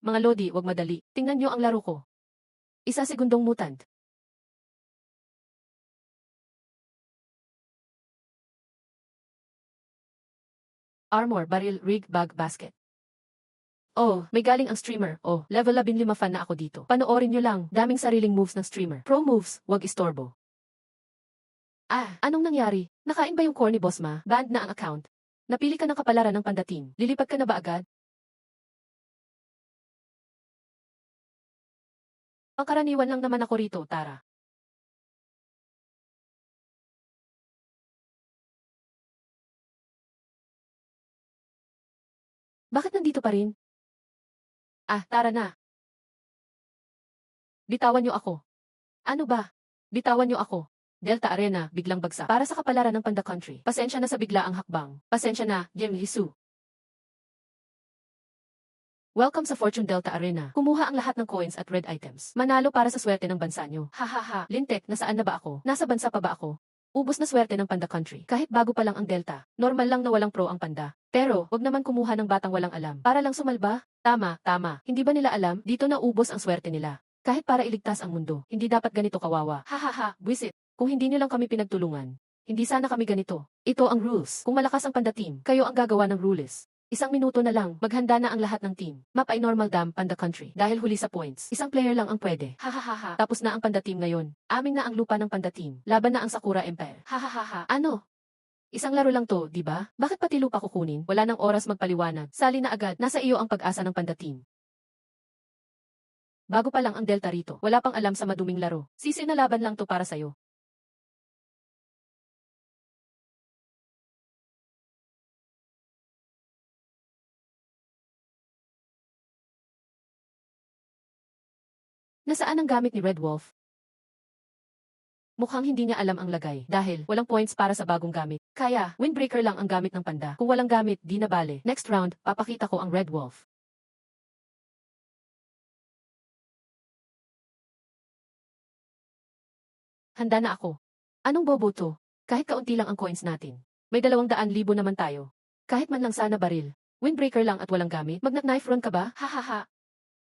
Mga lodi, wag madali. Tingnan nyo ang laro ko. Isa segundong mutant. Armor, baril, rig, bag, basket. Oh, may galing ang streamer. Oh, level 15 fan na ako dito. Panoorin nyo lang, daming sariling moves ng streamer. Pro moves, wag istorbo. Ah, anong nangyari? Nakain ba yung core ni Boss Ma? Banned na ang account. Napili ka ng kapalaran ng Panda Team. Lilipat ka na ba agad? Pangkaraniwan lang naman ako rito, Tara. Bakit nandito pa rin? Ah, Tara na. Bitawan niyo ako. Ano ba? Bitawan niyo ako. Delta Arena, biglang bagsak. Para sa kapalaran ng Panda Country. Pasensya na sa bigla ang hakbang. Pasensya na, Jim Lisu. Welcome sa Fortune Delta Arena. Kumuha ang lahat ng coins at red items. Manalo para sa swerte ng bansa nyo. Hahaha. Lintek, nasaan na ba ako? Nasa bansa pa ba ako? Ubos na swerte ng Panda Country. Kahit bago pa lang ang Delta, normal lang na walang pro ang Panda. Pero, wag naman kumuha ng batang walang alam. Para lang sumalba? Tama, tama. Hindi ba nila alam? Dito na ubos ang swerte nila. Kahit para iligtas ang mundo, hindi dapat ganito kawawa. Hahaha, buwisit. Kung hindi niyo lang kami pinagtulungan, hindi sana kami ganito. Ito ang rules. Kung malakas ang Panda Team, kayo ang gagawa ng rules. Isang minuto na lang, maghanda na ang lahat ng team. Map ay normal dam, Panda Country. Dahil huli sa points, isang player lang ang pwede. Hahaha. Tapos na ang Panda Team ngayon. Amin na ang lupa ng Panda Team. Laban na ang Sakura Empire. Hahaha. Ano? Isang laro lang to, di ba? Bakit pati lupa kukunin? Wala nang oras magpaliwanag. Sali na agad. Nasa iyo ang pag-asa ng Panda Team. Bago pa lang ang Delta rito. Wala pang alam sa maduming laro. Sisi na laban lang to para sayo. Nasaan ang gamit ni Red Wolf? Mukhang hindi niya alam ang lagay dahil walang points para sa bagong gamit. Kaya, windbreaker lang ang gamit ng Panda. Kung walang gamit, di na bale. Next round, papakita ko ang Red Wolf. Handa na ako. Anong bobo to? Kahit kaunti lang ang coins natin. May 200,000 naman tayo. Kahit man lang sana baril. Windbreaker lang at walang gamit. Mag-knife run ka ba? Hahaha.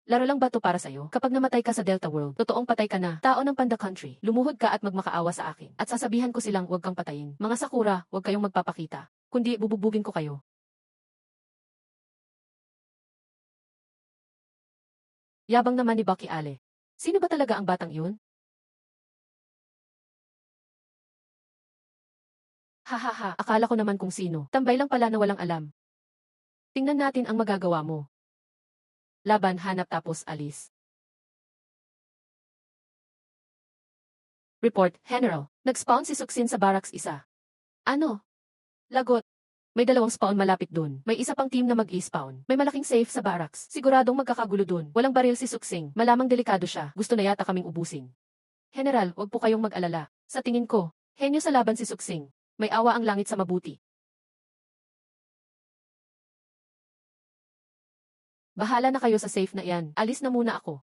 Laro lang ba to para sa'yo? Kapag namatay ka sa Delta World, totoong patay ka na. Tao ng Panda Country, lumuhod ka at magmakaawa sa akin. At sasabihan ko silang huwag kang patayin. Mga Sakura, huwag kayong magpapakita. Kundi bububugin ko kayo. Yabang naman ni Bucky Ale. Sino ba talaga ang batang yun? Hahaha, akala ko naman kung sino. Tambay lang pala na walang alam. Tingnan natin ang magagawa mo. Laban, hanap tapos alis. Report, General. Nag-spawn si Suksin sa barracks isa. Ano? Lagot. May 2 spawn malapit dun. May isa pang team na mag-i-spawn. May malaking safe sa barracks. Siguradong magkakagulo dun. Walang baril si Suksing. Malamang delikado siya. Gusto na yata kaming ubusin. General, wag po kayong mag-alala. Sa tingin ko, henyo sa laban si Suksing. May awa ang langit sa mabuti. Bahala na kayo sa safe na iyan. Alis na muna ako.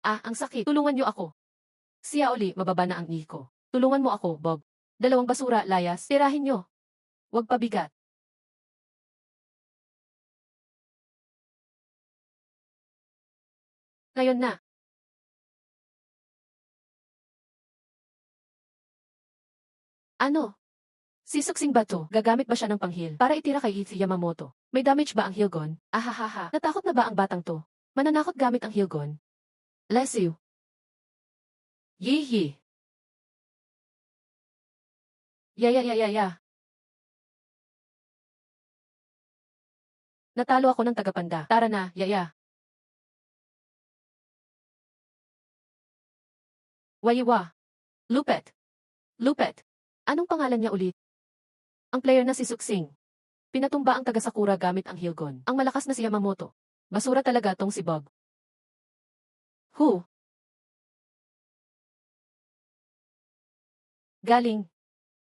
Ah, ang sakit. Tulungan niyo ako. Siya uli, mababa na ang ihi ko. Tulungan mo ako, Bob. 2 basura, layas. Tirahin niyo. Huwag pabigat. Ngayon na. Ano? Si Suksing ba to? Gagamit ba siya ng panghil para itira kay Ichi Yamamoto? May damage ba ang Hilgon? Ahahaha. Natakot na ba ang batang to? Mananakot gamit ang Hilgon? Bless you. Yihi. Ya. Natalo ako ng tagapanda. Tara na, yaya. Wayiwa. Lupet. Lupet. Anong pangalan niya ulit? Ang player na si Suksing. Pinatumba ang taga-Sakura gamit ang Hilgon. Ang malakas na si Yamamoto. Basura talaga tong si Bob. Who? Galing.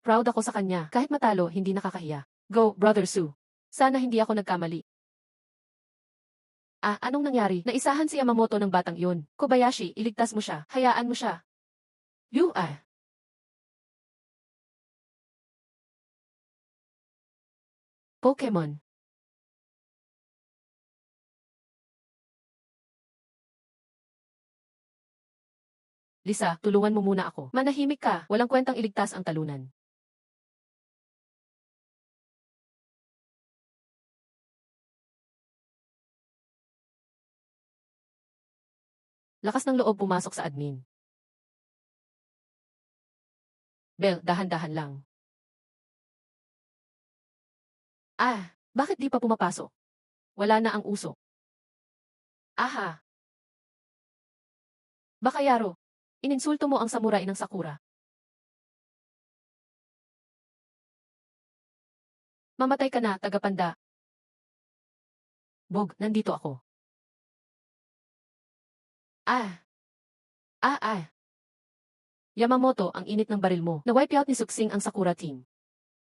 Proud ako sa kanya. Kahit matalo, hindi nakakahiya. Go, Brother Su. Sana hindi ako nagkamali. Anong nangyari? Naisahan si Yamamoto ng batang yun. Kobayashi, iligtas mo siya. Hayaan mo siya. Pokemon. Lisa, tulungan mo muna ako. Manahimik ka, walang kwentang iligtas ang talunan. Lakas ng loob pumasok sa admin. Bel, dahan-dahan lang. Bakit di pa pumapasok? Wala na ang usok. Aha. Baka Yaro, ininsulto mo ang samurai ng Sakura. Mamatay ka na, tagapanda. Bog, nandito ako. Yamamoto, ang init ng baril mo. Na-wipe out ni Suksing ang Sakura team.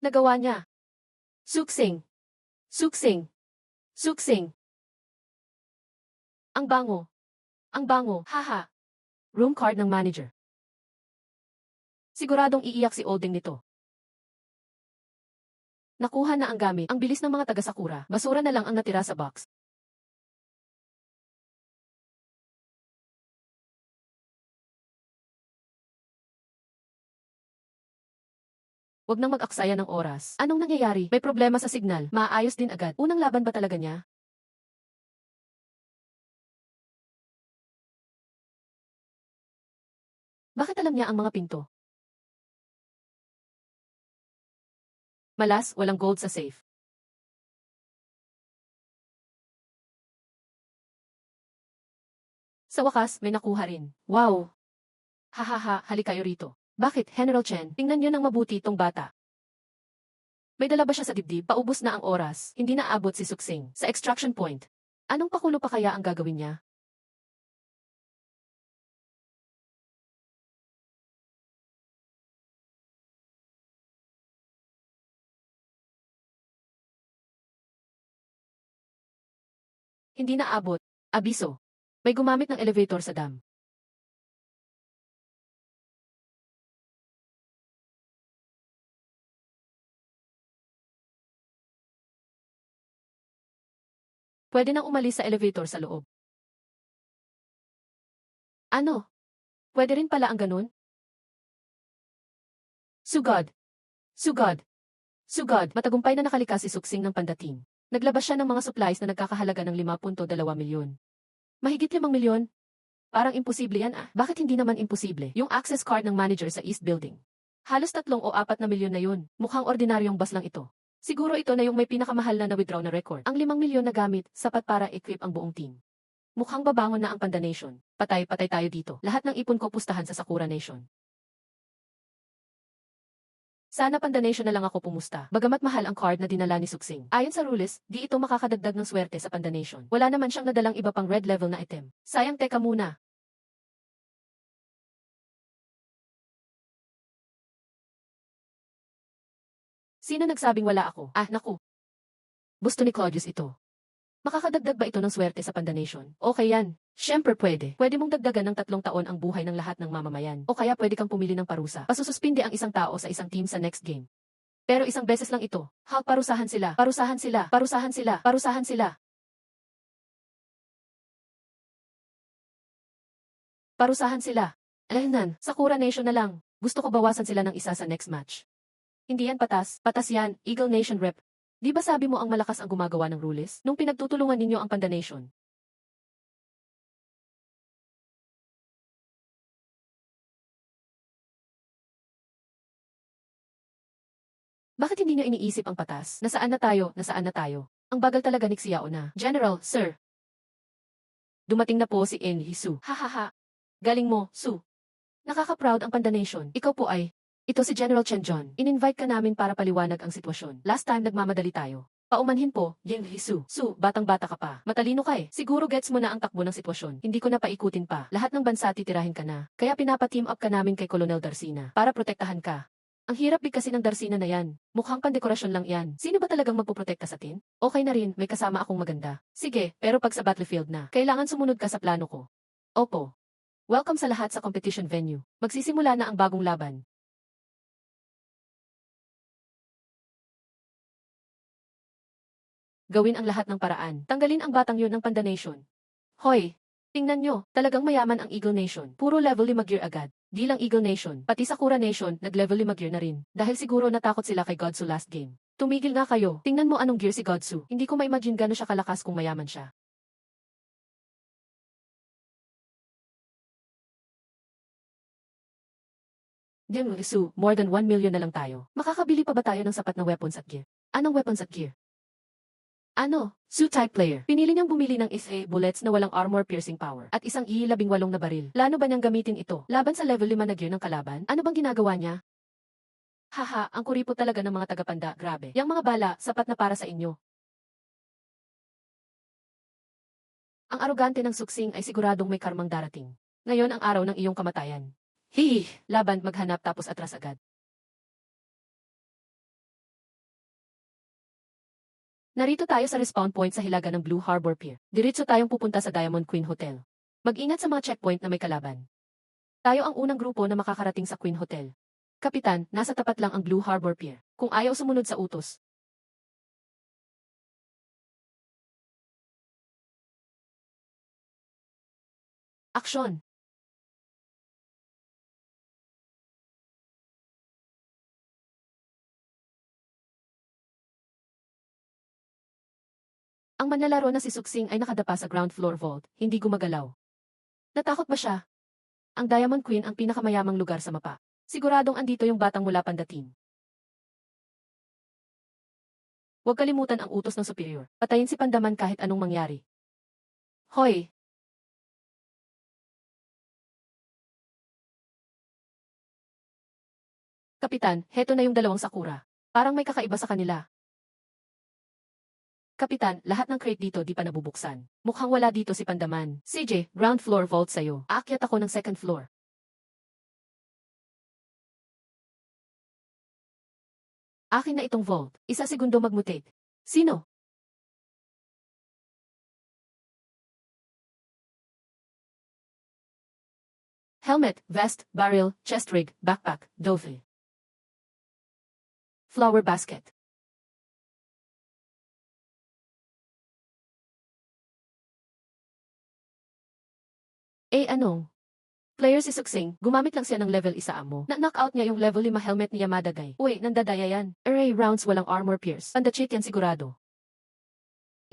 Nagawa niya. Suksing. Suksing. Suksing. Ang bango. Ang bango, haha. Room card ng manager. Siguradong iiyak si Olding nito. Nakuha na ang gamit. Ang bilis ng mga taga-Sakura. Basura na lang ang natira sa box. Huwag nang mag-aksaya ng oras. Anong nangyayari? May problema sa signal. Maayos din agad. Unang laban ba talaga niya? Bakit alam niya ang mga pinto? Malas, walang gold sa safe. Sa wakas, may nakuha rin. Wow! Hahaha, halika kayo rito. Bakit, General Chen? Tingnan niyo ng mabuti itong bata. May dala ba siya sa dibdib? Paubos na ang oras. Hindi na abot si Suksing. Sa extraction point. Anong pakulo pa kaya ang gagawin niya? Hindi na abot. Abiso. May gumamit ng elevator sa dam. Pwede nang umalis sa elevator sa loob. Ano? Pwede rin pala ang ganun? Sugod. Sugod. Sugod. Matagumpay na nakalikas si Suksing ng Panda Team. Naglabas siya ng mga supplies na nagkakahalaga ng 5.2 milyon. Mahigit 5 milyon? Parang imposible yan. Bakit hindi naman imposible? Yung access card ng manager sa East Building. Halos 3 o 4 na milyon na yun. Mukhang ordinaryong bus lang ito. Siguro ito na yung may pinakamahal na na-withdraw na record. Ang 5 milyon na gamit, sapat para equip ang buong team. Mukhang babangon na ang Panda Nation. Patay-patay tayo dito. Lahat ng ipon ko pustahan sa Sakura Nation. Sana Panda Nation na lang ako pumusta. Bagamat mahal ang card na dinala ni Suksing. Ayon sa rules, di ito makakadagdag ng swerte sa Panda Nation. Wala naman siyang nadalang iba pang red level na item. Sayang, teka muna. Sino nagsabing wala ako? Naku. Gusto ni Claudius ito. Makakadagdag ba ito ng swerte sa Panda Nation? Okay yan. Siyempre pwede. Pwede mong dagdagan ng 3 taon ang buhay ng lahat ng mamamayan. O kaya pwede kang pumili ng parusa. Pasususpindi ang isang tao sa isang team sa next game. Pero isang beses lang ito. Parusahan sila. Parusahan sila. Parusahan sila. Parusahan sila. Parusahan sila. Nan, Sakura Nation na lang. Gusto ko bawasan sila ng isa sa next match. Hindi yan patas. Patas yan. Eagle Nation rep. Di ba sabi mo ang malakas ang gumagawa ng rules? Nung pinagtutulungan ninyo ang Panda Nation. Bakit hindi niyo iniisip ang patas? Nasaan na tayo? Nasaan na tayo? Ang bagal talaga ni Xiao na. General, sir. Dumating na po si Enli Su. Hahaha. Galing mo, Su. Nakaka-proud ang Panda Nation. Ikaw po ay, ito si General Chen John. In-invite ka namin para paliwanag ang sitwasyon. Last time nagmamadali tayo. Paumanhin po, Enli Su. Su, batang-bata ka pa. Matalino ka eh. Siguro gets mo na ang takbo ng sitwasyon. Hindi ko na paikutin pa. Lahat ng bansa titirahin ka na. Kaya pinapa-team up ka namin kay Colonel Darcina para protektahan ka. Ang hirap bigkasin ng Darsina na yan. Mukhang pandekorasyon lang yan. Sino ba talagang magpuprotekta sa tin? Okay na rin, may kasama akong maganda. Sige, pero pag sa battlefield na, kailangan sumunod ka sa plano ko. Opo. Welcome sa lahat sa competition venue. Magsisimula na ang bagong laban. Gawin ang lahat ng paraan. Tanggalin ang batang yun ng Panda Nation. Hoy! Tingnan nyo, talagang mayaman ang Eagle Nation. Puro level 5 gear agad. Di lang Eagle Nation, pati Sakura Nation, nag-level 5 gear na rin. Dahil siguro natakot sila kay Godsu last game. Tumigil nga kayo. Tingnan mo anong gear si Godsu. Hindi ko ma-imagine gano'n siya kalakas kung mayaman siya. Su, more than 1 million na lang tayo. Makakabili pa ba tayo ng sapat na weapons at gear? Anong weapons at gear? Ano? Su-type player. Pinili niyang bumili ng SA bullets na walang armor piercing power at isang I-18 na baril. Plano ba niyang gamitin ito laban sa level 5 na gear ng kalaban? Ano bang ginagawa niya? Haha, ang kuripot talaga ng mga tagapanda, grabe. Yang mga bala, sapat na para sa inyo. Ang arogante ng suksing ay siguradong may karmang darating. Ngayon ang araw ng iyong kamatayan. Hihi, laban maghanap tapos atras agad. Narito tayo sa respawn point sa hilaga ng Blue Harbor Pier. Diretso tayong pupunta sa Diamond Queen Hotel. Mag-ingat sa mga checkpoint na may kalaban. Tayo ang unang grupo na makakarating sa Queen Hotel. Kapitan, nasa tapat lang ang Blue Harbor Pier. Kung ayaw sumunod sa utos. Aksyon! Ang manlalaro na si Suksing ay nakadapa sa ground floor vault, hindi gumagalaw. Natakot ba siya? Ang Diamond Queen ang pinakamayamang lugar sa mapa. Siguradong andito yung batang mula Panda Team. Huwag kalimutan ang utos ng superior. Patayin si Pandaman kahit anong mangyari. Hoy! Kapitan, heto na yung dalawang Sakura. Parang may kakaiba sa kanila. Kapitan, lahat ng crate dito di pa nabubuksan. Mukhang wala dito si Pandaman. CJ, ground floor vault sa'yo. Aakyat ako ng second floor. Akin na itong vault. Isa segundo magmutate. Sino? Helmet, vest, barrel, chest rig, backpack, dove. Flower basket. Eh anong? Player si Suksing, gumamit lang siya ng level 1 amo. Na-knockout niya yung level 5 helmet ni Yamada Guy. Uy, nandadaya yan. Array rounds walang armor pierce. Panda cheat yan sigurado.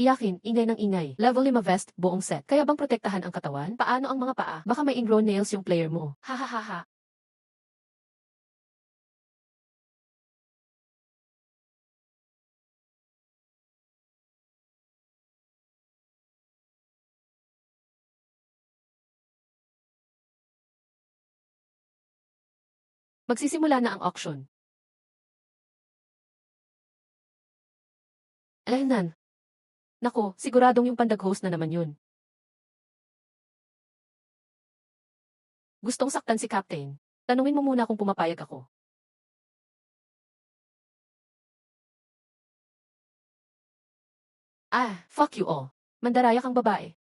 Iyakin, ingay ng ingay. Level 5 vest, buong set. Kaya bang protektahan ang katawan? Paano ang mga paa? Baka may ingrown nails yung player mo. Hahaha. Magsisimula na ang auction. Alahnan. Nako, siguradong yung pandag host na naman yun. Gustong saktan si Captain. Tanungin mo muna kung pumapayag ako. Ah, fuck you all. Mandaraya kang babae.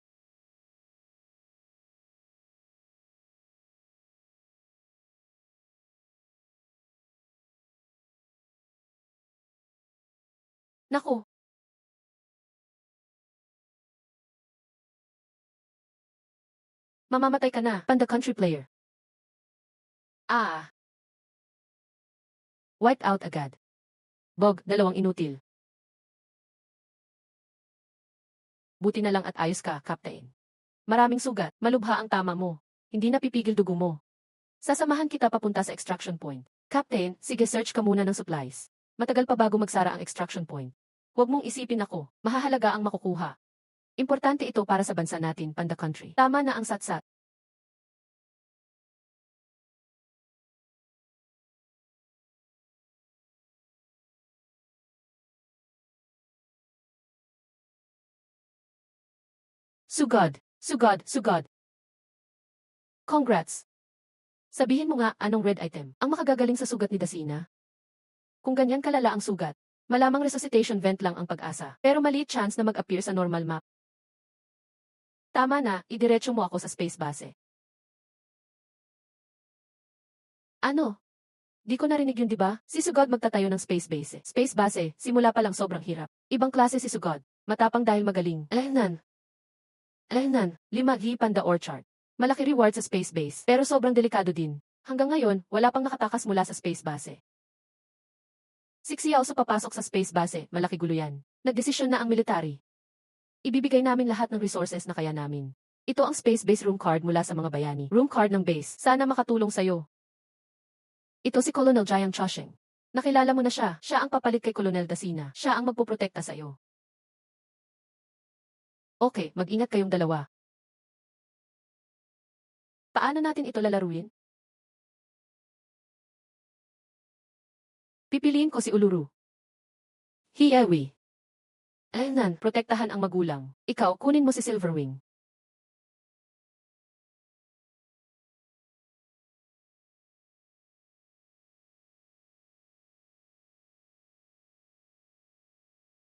Nako, mamamatay ka na, Panda Country player. Ah, wiped out agad. Bog, dalawang inutil. Buti na lang at ayos ka, Captain. Maraming sugat, malubha ang tama mo. Hindi napipigil dugo mo. Sasamahan kita papunta sa extraction point. Captain, sige search ka muna ng supplies. Matagal pa bago magsara ang extraction point. Huwag mong isipin ako, mahahalaga ang makukuha. Importante ito para sa bansa natin, Panda Country. Tama na ang satsat. Sugod, sugod, sugod. Congrats. Sabihin mo nga, anong red item? Ang makagagaling sa sugat ni Dasina? Kung ganyan kalala ang sugat, malamang resuscitation vent lang ang pag-asa. Pero maliit chance na mag-appear sa normal map. Tama na, idiretso mo ako sa space base. Ano? Di ko narinig yun, di ba? Si Sugod magtatayo ng space base. Space base, simula pa lang sobrang hirap. Ibang klase si Sugod. Matapang dahil magaling. Alahnan, 5G Panda Orchard. Malaki reward sa space base, pero sobrang delikado din. Hanggang ngayon, wala pang nakatakas mula sa space base. Siksiyaw sa papasok sa space base, malaki gulo yan. Nagdesisyon na ang military. Ibibigay namin lahat ng resources na kaya namin. Ito ang space base room card mula sa mga bayani. Room card ng base. Sana makatulong sa'yo. Ito si Colonel Jiang Chosheng. Nakilala mo na siya. Siya ang papalit kay Colonel Dasina. Siya ang magpoprotekta sa'yo. Okay, mag-ingat kayong dalawa. Paano natin ito lalaruin? Pipiliin ko si Uluru. Hiyawi. Alahnan, protektahan ang magulang. Ikaw, kunin mo si Silverwing.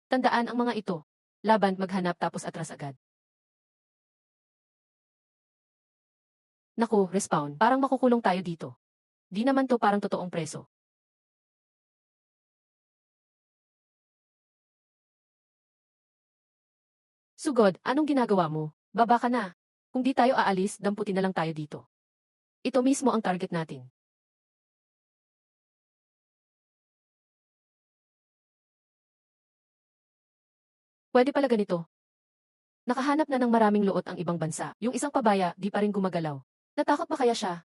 Tandaan ang mga ito. Laban, maghanap tapos atras agad. Naku, respawn. Parang makukulong tayo dito. Di naman to parang totoong preso. Sugod, anong ginagawa mo? Baba ka na. Kung di tayo aalis, damputin na lang tayo dito. Ito mismo ang target natin. Pwede pala ganito. Nakahanap na ng maraming luot ang ibang bansa. Yung isang pabaya, di pa rin gumagalaw. Natakot ba kaya siya?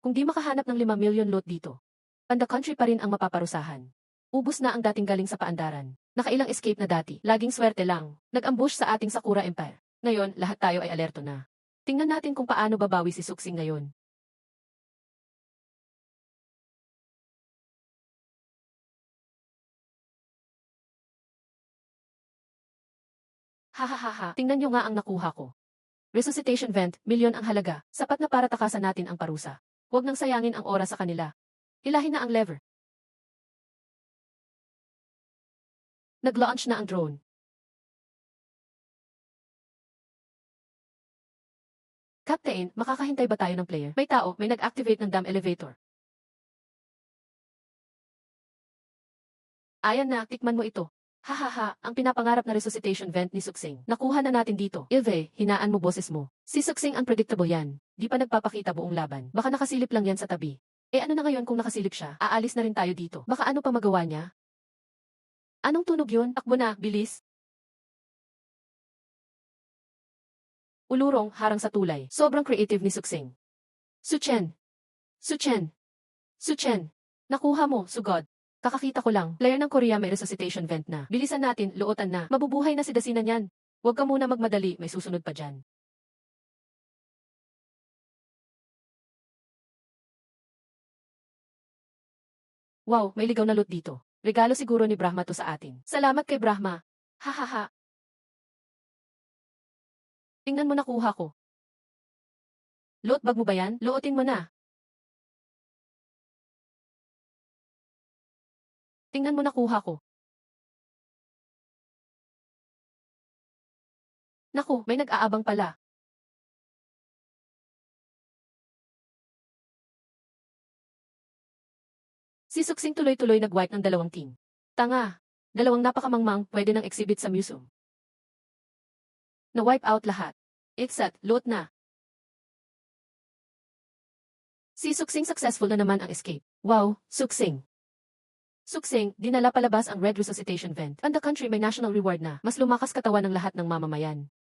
Kung di makahanap ng 5 million lot dito, Panda Country pa rin ang mapaparusahan. Ubus na ang dating galing sa paandaran. Nakailang escape na dati. Laging swerte lang. Nag-ambush sa ating Sakura Empire. Ngayon, lahat tayo ay alerto na. Tingnan natin kung paano babawi si Suksing ngayon. Hahaha, tingnan nyo nga ang nakuha ko. Resuscitation vent, milyon ang halaga. Sapat na para takasan natin ang parusa. Huwag nang sayangin ang oras sa kanila. Hilahin na ang lever. Nag-launch na ang drone. Captain, makakahintay ba tayo ng player? May tao, may nag-activate ng dam elevator. Ayan na, tikman mo ito. Hahaha, ang pinapangarap na resuscitation vent ni Suksing. Nakuha na natin dito. Ilve, hinaan mo boses mo. Si Suksing unpredictable yan. Di pa nagpapakita buong laban. Baka nakasilip lang yan sa tabi. Ano na ngayon kung nakasilip siya? Aalis na rin tayo dito. Baka ano pa magawa niya? Anong tunog yun? Takbo na, bilis. Ulurong, harang sa tulay. Sobrang creative ni Suksing. Suchen. Suchen. Suchen. Nakuha mo, Sugod. Kakakita ko lang, player ng Korea may resuscitation vent na. Bilisan natin, luotan na. Mabubuhay na si Dasina niyan. Huwag ka muna magmadali, may susunod pa dyan. Wow, may ligaw na loot dito. Regalo siguro ni Brahma to sa atin. Salamat kay Brahma. Hahaha. Tingnan mo nakuha ko. Loot bag mo ba yan? Lootin mo na. Tingnan mo nakuha ko. Naku, may nag-aabang pala. Si Suksing tuloy-tuloy nag-wipe ng dalawang team. Tanga. Dalawang napakamangmang pwede ng exhibit sa museum. Na-wipe out lahat. Exat, loot na. Si Suksing successful na naman ang escape. Wow, Suksing. Suksing, dinala palabas ang Red Resuscitation Vent. Panda Country may national reward na. Mas lumakas katawan ng lahat ng mamamayan.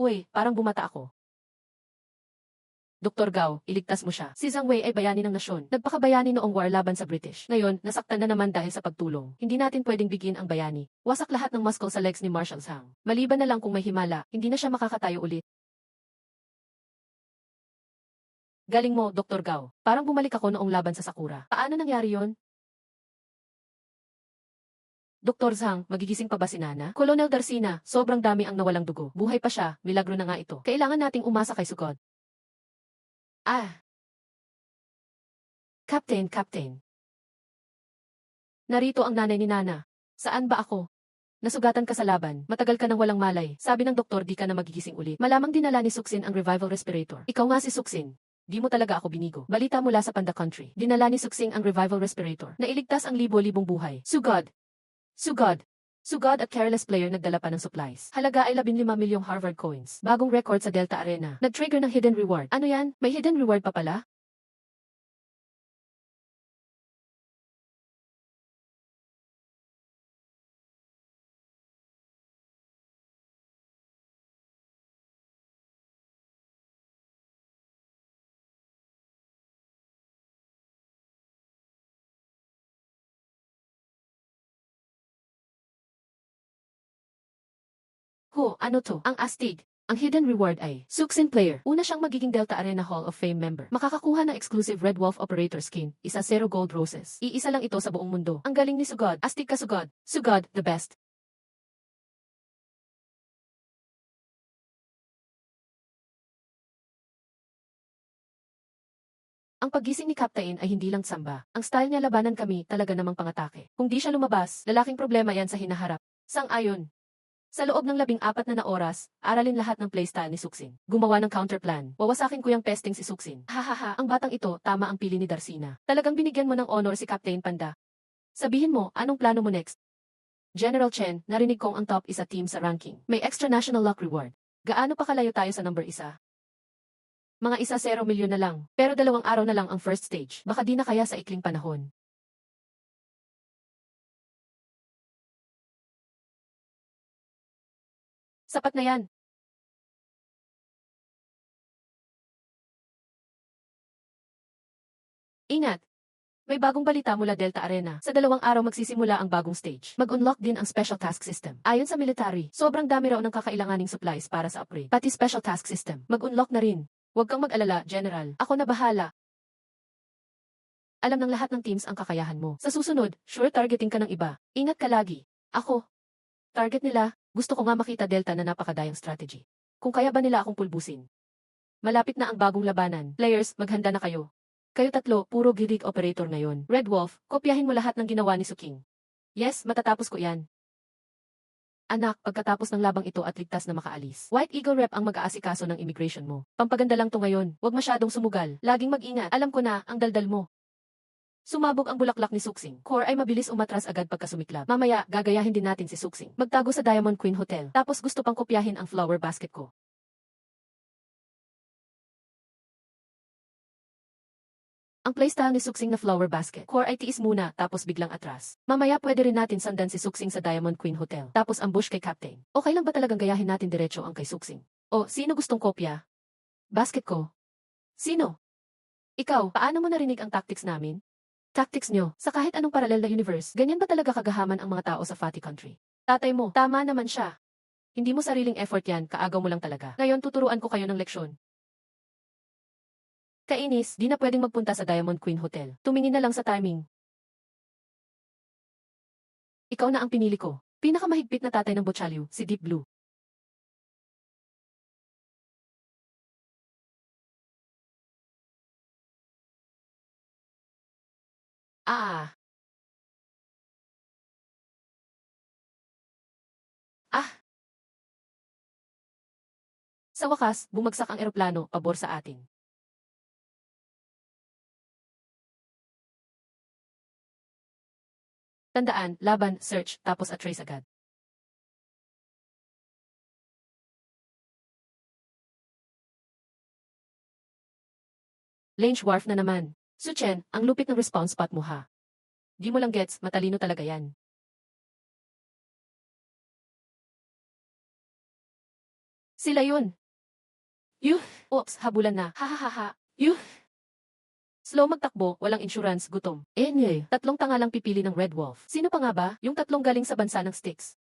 Uy, parang bumata ako. Dr. Gao, iligtas mo siya. Si Zhang Wei ay bayani ng nasyon. Nagpakabayani noong war laban sa British. Ngayon, nasaktan na naman dahil sa pagtulong. Hindi natin pwedeng bigin ang bayani. Wasak lahat ng muscle sa legs ni Marshal Zhang. Maliban na lang kung may himala, hindi na siya makakatayo ulit. Galing mo, Dr. Gao. Parang bumalik ako noong laban sa Sakura. Paano nangyari yon? Dr. Zhang, magigising pa ba si Nana? Colonel Darcina, sobrang dami ang nawalang dugo. Buhay pa siya, milagro na nga ito. Kailangan nating umasa kay Sugod. Ah, Captain. Narito ang nanay ni Nana. Saan ba ako? Nasugatan ka sa laban, matagal ka nang walang malay. Sabi ng doktor di ka na magigising ulit. Malamang dinala ni Suksin ang revival respirator. Ikaw nga si Suksin. Di mo talaga ako binigo. Balita mula sa Panda Country. Dinala ni Suksing ang revival respirator. Nailigtas ang libo-libong buhay. Sugod! Sugod! Sugod at careless player nagdala pa ng supplies. Halaga ay 15 milyong Harvard coins. Bagong record sa Delta Arena. Nag-trigger ng hidden reward. Ano yan? May hidden reward pa pala? Ano to? Ang astig. Ang hidden reward ay Suksin player. Una siyang magiging Delta Arena Hall of Fame member. Makakakuha ng exclusive Red Wolf Operator skin. Isa 0 gold roses. Iisa lang ito sa buong mundo. Ang galing ni Sugod. Astig ka Sugod. Sugod, the best. Ang paggising ni Captain ay hindi lang samba. Ang style niya labanan kami, talaga namang pangatake. Kung di siya lumabas, lalaking problema yan sa hinaharap. Sang-ayon. Sa loob ng 14 na oras, aralin lahat ng playstyle ni Suksin. Gumawa ng counterplan. Wawasakin ko yung pesting si Suksin. Hahaha, ang batang ito, tama ang pili ni Darcina. Talagang binigyan mo ng honor si Captain Panda. Sabihin mo, anong plano mo next? General Chen, narinig kong ang top isa team sa ranking. May extra national luck reward. Gaano pa kalayo tayo sa number isa? Mga isa 0 milyon na lang. Pero 2 araw na lang ang first stage. Baka di na kaya sa ikling panahon. Sapat na yan. Ingat! May bagong balita mula Delta Arena. Sa 2 araw magsisimula ang bagong stage. Mag-unlock din ang special task system. Ayon sa military, sobrang dami raw ng kakailanganing supplies para sa upgrade. Pati special task system. Mag-unlock na rin. Huwag kang mag-alala, General. Ako na bahala. Alam ng lahat ng teams ang kakayahan mo. Sa susunod, sure targeting ka ng iba. Ingat ka lagi. Ako. Target nila, gusto ko nga makita Delta na napakadayang strategy. Kung kaya ba nila akong pulbusin. Malapit na ang bagong labanan. Players, maghanda na kayo. Kayo tatlo, puro girig operator ngayon. Red Wolf, kopyahin mo lahat ng ginawa ni Suking. Yes, matatapos ko yan. Anak, pagkatapos ng labang ito at ligtas na makaalis. White Eagle Rep ang mag-aasikaso ng immigration mo. Pampaganda lang to ngayon. Huwag masyadong sumugal. Laging mag-ingat. Alam ko na, ang daldal mo. Sumabog ang bulaklak ni Suksing. Core ay mabilis umatras agad pagka sumiklab. Mamaya, gagayahin din natin si Suksing. Magtago sa Diamond Queen Hotel. Tapos gusto pang kopyahin ang flower basket ko. Ang playstyle ni Suksing na flower basket. Core ay tiis muna, tapos biglang atras. Mamaya pwede rin natin sandan si Suksing sa Diamond Queen Hotel. Tapos ambush kay Captain. Okay lang ba talagang gayahin natin diretso ang kay Suksing? O, sino gustong kopya? Basket ko. Sino? Ikaw, paano mo narinig ang tactics namin? Tactics nyo, sa kahit anong parallel na universe, ganyan ba talaga kagahaman ang mga tao sa Fati Country? Tatay mo, tama naman siya. Hindi mo sariling effort yan, kaagaw mo lang talaga. Ngayon tuturuan ko kayo ng leksyon. Kainis, di na pwedeng magpunta sa Diamond Queen Hotel. Tumingin na lang sa timing. Ikaw na ang pinili ko. Pinakamahigpit na tatay ng Bochalyu, si Deep Blue. Ah! Ah! Sa wakas, bumagsak ang eroplano, pabor sa atin. Tandaan, laban, search, tapos at-trace agad. Lange Wharf na naman. Suchen, ang lupit ng response spot mo ha. Di mo lang gets, matalino talaga yan. Sila yun. Yuh! Oops, habulan na. Hahaha. Yuh! Slow magtakbo, walang insurance, gutom. Nye, tatlong tanga lang pipili ng Red Wolf. Sino pa nga ba? Yung tatlong galing sa bansa ng Styx.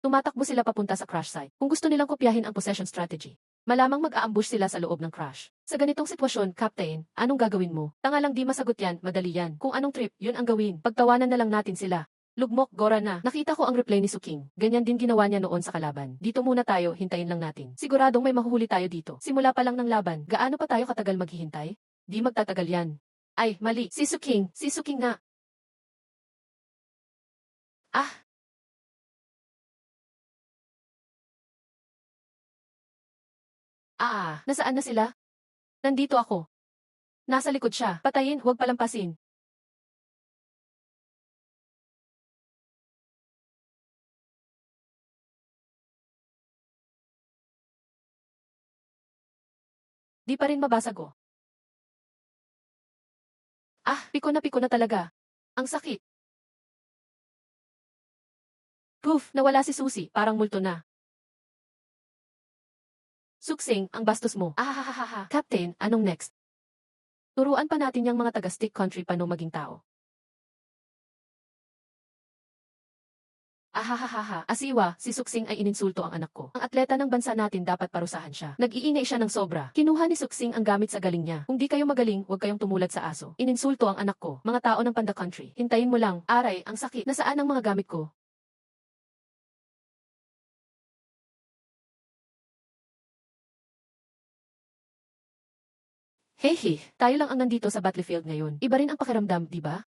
Tumatakbo sila papunta sa crash site. Kung gusto nilang kopyahin ang possession strategy, malamang mag-aambush sila sa loob ng crash. Sa ganitong sitwasyon, Captain, anong gagawin mo? Tanga lang di masagot yan, madali yan. Kung anong trip, yun ang gawin. Pagtawanan na lang natin sila. Lugmok, Gora na. Nakita ko ang replay ni Suking. Ganyan din ginawa niya noon sa kalaban. Dito muna tayo, hintayin lang natin. Siguradong may mahuhuli tayo dito. Simula pa lang ng laban. Gaano pa tayo katagal maghihintay? Di magtatagal yan. Ay, mali. Si Suking. Si Suking nga. Ah, nasaan na sila? Nandito ako. Nasa likod siya. Patayin, huwag palampasin. Di pa rin mabasag ko. Piko na talaga. Ang sakit. Poof, nawala si Susie, parang multo na. Suksing, ang bastos mo. Captain, anong next? Turuan pa natin yung mga taga-stick country paano maging tao. Asiwa, si Suksing ay ininsulto ang anak ko. Ang atleta ng bansa natin dapat parusahan siya. Nag-iingay siya ng sobra. Kinuha ni Suksing ang gamit sa galing niya. Kung di kayo magaling, huwag kayong tumulad sa aso. Ininsulto ang anak ko. Mga tao ng Panda Country. Hintayin mo lang. Aray, ang sakit. Nasaan ang mga gamit ko? Hehe, tayo lang ang nandito sa battlefield ngayon. Iba rin ang pakiramdam, di ba?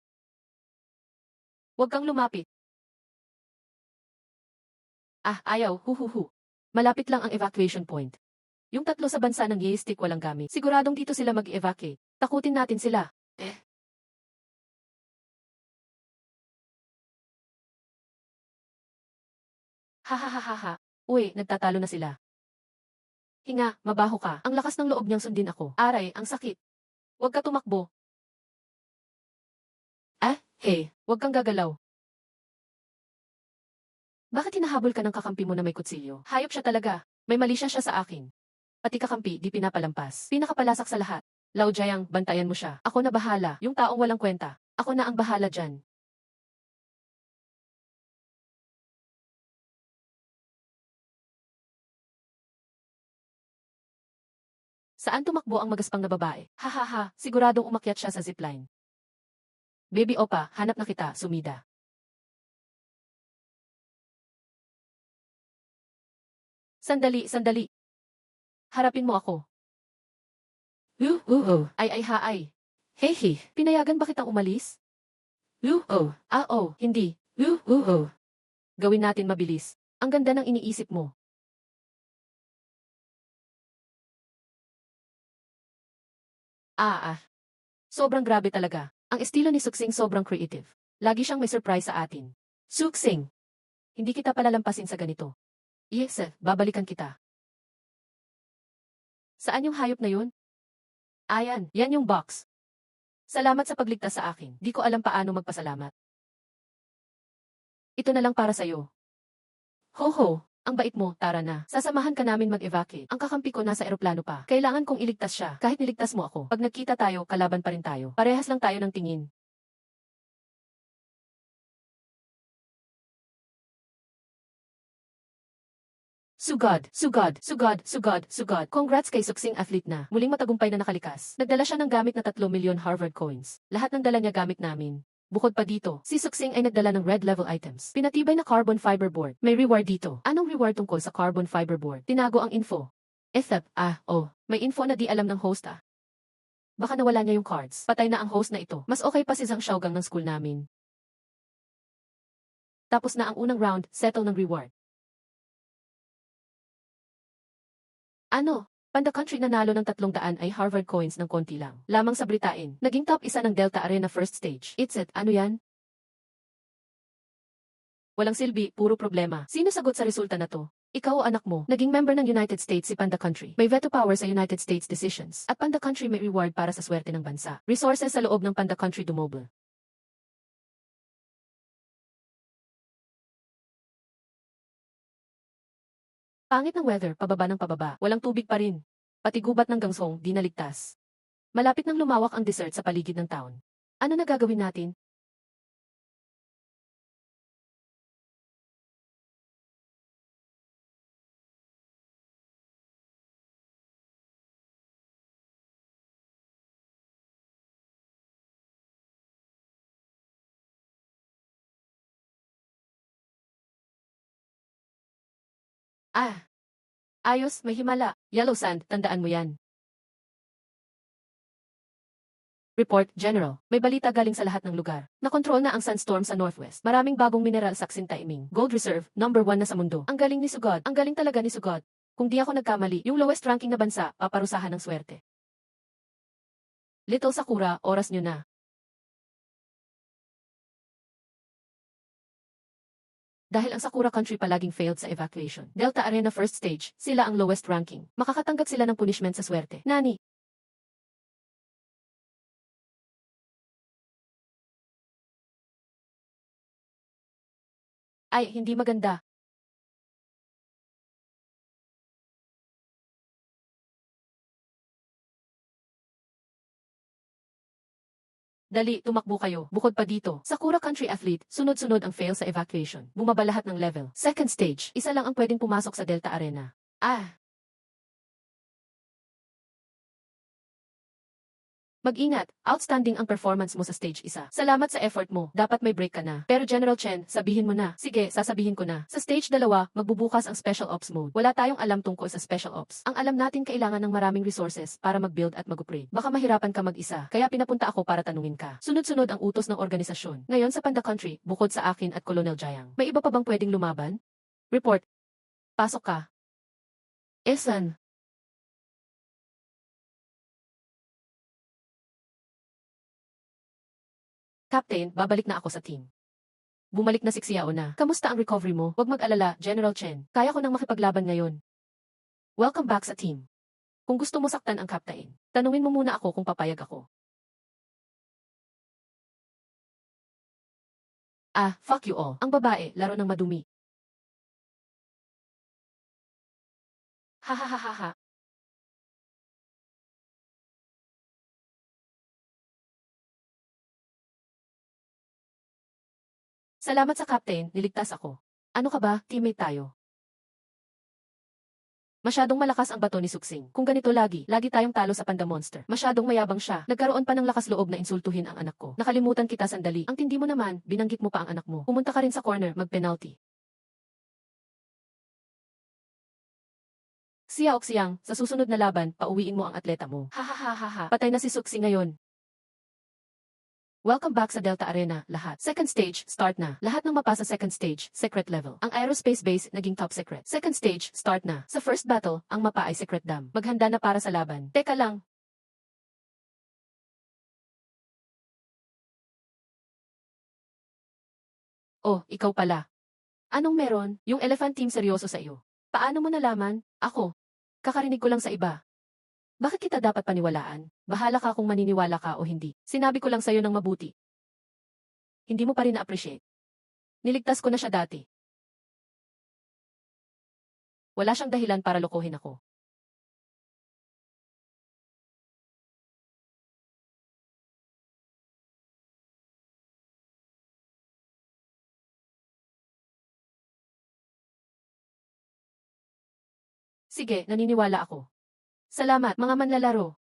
Huwag kang lumapit. Ayaw, huhuhu. Malapit lang ang evacuation point. Yung tatlo sa bansa ng Yaystick walang gamit. Siguradong dito sila mag-evacuate. Takutin natin sila. Hahaha. Uy, nagtatalo na sila. Hinga, mabaho ka. Ang lakas ng loob niyang sundin ako. Aray, ang sakit. Huwag ka tumakbo. Hey, huwag kang gagalaw. Bakit hinahabol ka ng kakampi mo na may kutsilyo? Hayop siya talaga. May mali siya sa akin. Pati kakampi, di pinapalampas. Pinakapalasak sa lahat. Lao Jayang, bantayan mo siya. Ako na bahala. Yung taong walang kwenta. Ako na ang bahala dyan. Saan tumakbo ang magaspang na babae? Siguradong umakyat siya sa zipline. Baby Opa, hanap na kita, sumida. Sandali. Harapin mo ako. Ay. Hehe, pinayagan ba kitang umalis? Hindi. Gawin natin mabilis. Ang ganda ng iniisip mo. Sobrang grabe talaga. Ang estilo ni Suksing sobrang creative. Lagi siyang may surprise sa atin. Suksing! Hindi kita palalampasin sa ganito. Yes, babalikan kita. Saan yung hayop na yun? Yan yung box. Salamat sa pagligtas sa akin. Di ko alam paano magpasalamat. Ito na lang para sa'yo. Ho, ang bait mo, tara na. Sasamahan ka namin mag-evacuate. Ang kakampi ko nasa eroplano pa. Kailangan kong iligtas siya. Kahit niligtas mo ako. Pag nagkita tayo, kalaban pa rin tayo. Parehas lang tayo ng tingin. Sugod. Congrats kay suksing athlete na. Muling matagumpay na nakalikas. Nagdala siya ng gamit na 3 milyon Harvard coins. Lahat ng dala niya gamit namin. Bukod pa dito, si Suksing ay nagdala ng red level items. Pinatibay na carbon fiber board. May reward dito. Anong reward tungkol sa carbon fiber board? Tinago ang info. May info na di alam ng host Baka nawala niya yung cards. Patay na ang host na ito. Mas okay pa si Zhang Xiaogang ng school namin. Tapos na ang unang round, settle ng reward. Panda Country nanalo ng 300 ay Harvard coins ng konti lang. Lamang sa Britain, naging top isa ng Delta Arena first stage. Ano yan? Walang silbi, puro problema. Sino sagot sa resulta na to? Ikaw o anak mo, naging member ng United States si Panda Country. May veto power sa United States decisions. At Panda Country may reward para sa swerte ng bansa. Resources sa loob ng Panda Country Dumoble. Pangit ng weather, pababa ng pababa. Walang tubig pa rin. Pati gubat ng gangsong, di naligtas. Malapit nang lumawak ang desert sa paligid ng town. Ano na gagawin natin? Ah, ayos, may himala. Yellow sand, tandaan mo yan. Report, General. May balita galing sa lahat ng lugar. Nakontrol na ang sandstorm sa Northwest. Maraming bagong mineral sa Taiming. Gold reserve, #1 na sa mundo. Ang galing ni Sugod. Ang galing talaga ni Sugod. Kung di ako nagkamali, yung lowest ranking na bansa, paparusahan ng swerte. Little Sakura, oras nyo na. Dahil ang Sakura Country palaging failed sa evacuation. Delta Arena first stage, sila ang lowest ranking. Makakatanggap sila ng punishment sa swerte. Nani? Ay, hindi maganda. Dali, tumakbo kayo. Bukod pa dito, Sakura Country athlete, sunod-sunod ang fail sa evacuation. Bumaba lahat ng level. Second stage, isa lang ang pwedeng pumasok sa Delta Arena. Ah, mag-ingat, outstanding ang performance mo sa stage isa. Salamat sa effort mo, dapat may break ka na. Pero General Chen, sabihin mo na. Sige, sasabihin ko na. Sa stage 2, magbubukas ang Special Ops mode. Wala tayong alam tungkol sa Special Ops. Ang alam natin kailangan ng maraming resources para mag-build at mag-upgrade. Baka mahirapan ka mag-isa, kaya pinapunta ako para tanungin ka. Sunod-sunod ang utos ng organisasyon. Ngayon sa Panda Country, bukod sa akin at Colonel Jayang. May iba pa bang pwedeng lumaban? Report. Pasok ka. Esan. Captain, babalik na ako sa team. Bumalik na si Xiao na. Kamusta ang recovery mo? Huwag mag-alala, General Chen. Kaya ko nang makipaglaban ngayon. Welcome back sa team. Kung gusto mo saktan ang captain, tanungin mo muna ako kung papayag ako. Ah, fuck you all. Ang babae, laro ng madumi. Hahaha. Salamat sa captain, niligtas ako. Ano ka ba, teammate tayo? Masyadong malakas ang bato ni Suksing. Kung ganito lagi tayong talo sa Panda Monster. Masyadong mayabang siya. Nagkaroon pa ng lakas loob na insultuhin ang anak ko. Nakalimutan kita sandali. Ang tindi mo naman, binanggit mo pa ang anak mo. Pumunta ka rin sa corner, mag-penalty. Xiao Xiang, sa susunod na laban, pauwiin mo ang atleta mo. Hahaha. Patay na si Suksing ngayon. Welcome back sa Delta Arena, lahat. Second stage, start na. Lahat ng mapa sa second stage, secret level. Ang aerospace base, naging top secret. Second stage, start na. Sa first battle, ang mapa ay secret dam. Maghanda na para sa laban. Teka lang. Oh, ikaw pala. Anong meron? Yung elephant team seryoso sa iyo. Paano mo nalaman? Ako. Kakarinig ko lang sa iba. Bakit kita dapat paniwalaan? Bahala ka kung maniniwala ka o hindi. Sinabi ko lang sa'yo ng mabuti. Hindi mo pa rin na-appreciate. Niligtas ko na siya dati. Wala siyang dahilan para lokohin ako. Sige, naniniwala ako. Salamat, mga manlalaro.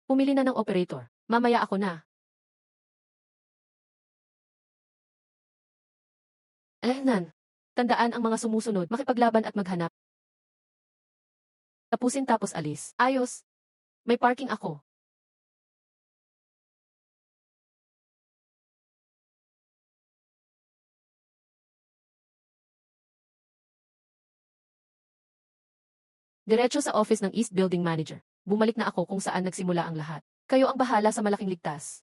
Pumili na ng operator. Mamaya ako na. Nan. Tandaan ang mga sumusunod, makipaglaban at maghanap. Tapusin tapos alis. Ayos. May parking ako. Diretso sa office ng East Building Manager. Bumalik na ako kung saan nagsimula ang lahat. Kayo ang bahala sa malaking ligtas.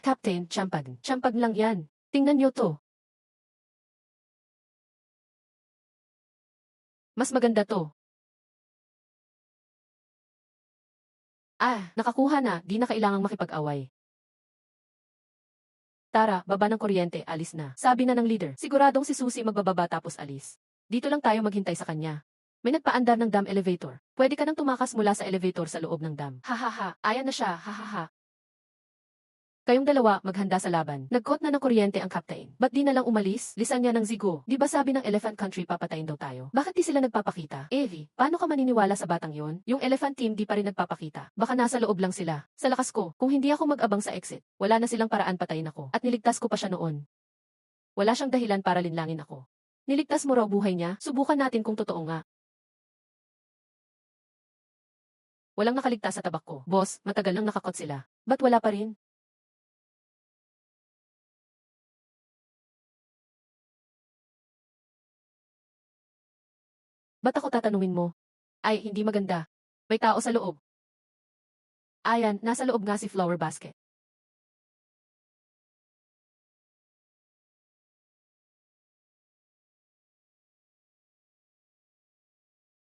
Captain, champag. Champag lang yan. Tingnan niyo to. Mas maganda to. Ah, nakakuha na, di na kailangang makipag-away. Tara, baba ng kuryente, alis na. Sabi na ng leader, siguradong si Susie magbababa tapos alis. Dito lang tayo maghintay sa kanya. May nagpaandar ng dam elevator. Pwede ka nang tumakas mula sa elevator sa loob ng dam. Hahaha, ayan na siya, hahaha. Kayong dalawa, maghanda sa laban. Nag-cut na ng kuryente ang captain. Ba't di na lang umalis? Lisan niya ng zigo. Di ba sabi ng Elephant Country papatayin daw tayo? Bakit di sila nagpapakita? Evie, paano ka maniniwala sa batang yon? Yung Elephant Team di pa rin nagpapakita. Baka nasa loob lang sila. Sa lakas ko, kung hindi ako mag-abang sa exit, wala na silang paraan patayin ako. At niligtas ko pa siya noon. Wala siyang dahilan para linlangin ako. Niligtas mo raw buhay niya? Subukan natin kung totoo nga. Walang nakaligtas sa tabak ko. Boss, matagal nang nakakot sila. Ba't wala pa rin? Ba't ako tatanungin mo? Ay, hindi maganda. May tao sa loob. Ayan, nasa loob nga si Flower Basket.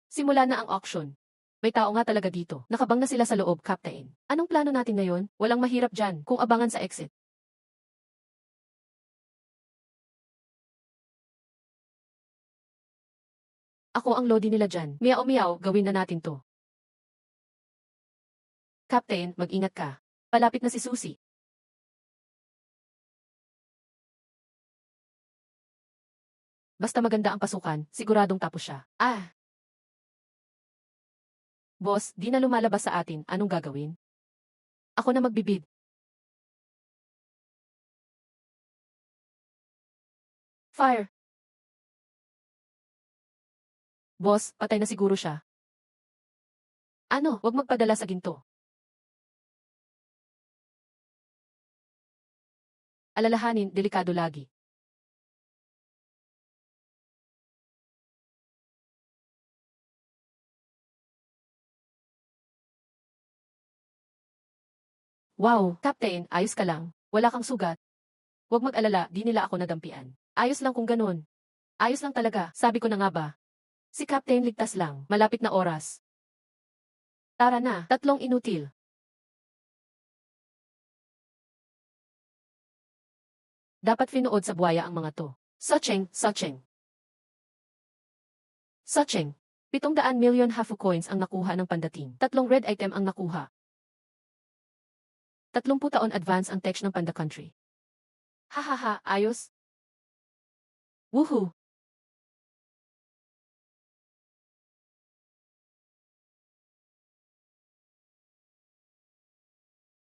Simula na ang auction. May tao nga talaga dito. Nakabang na sila sa loob, Captain. Anong plano natin ngayon? Walang mahirap dyan kung abangan sa exit. Ako ang lodi nila dyan. Miyaw-miyaw, gawin na natin to. Captain, mag-ingat ka. Palapit na si Susie. Basta maganda ang pasukan, siguradong tapos siya. Ah, boss, di na lumalabas sa atin, anong gagawin? Ako na magbibid. Fire! Boss, patay na siguro siya. Ano, wag magpadala sa ginto. Alalahanin, delikado lagi. Wow, Captain, ayos ka lang. Wala kang sugat. Huwag mag-alala, di nila ako nadampian. Ayos lang kung ganun. Ayos lang talaga, sabi ko na nga ba. Si Captain ligtas lang, malapit na oras. Tara na, tatlong inutil. Dapat finuod sa buhaya ang mga to. Socheng, Socheng. Socheng. 700 million hafu coins ang nakuha ng pandating. Tatlong red item ang nakuha. 30 taon advance ang tech ng Panda Country. Hahaha, ayos. Woohoo!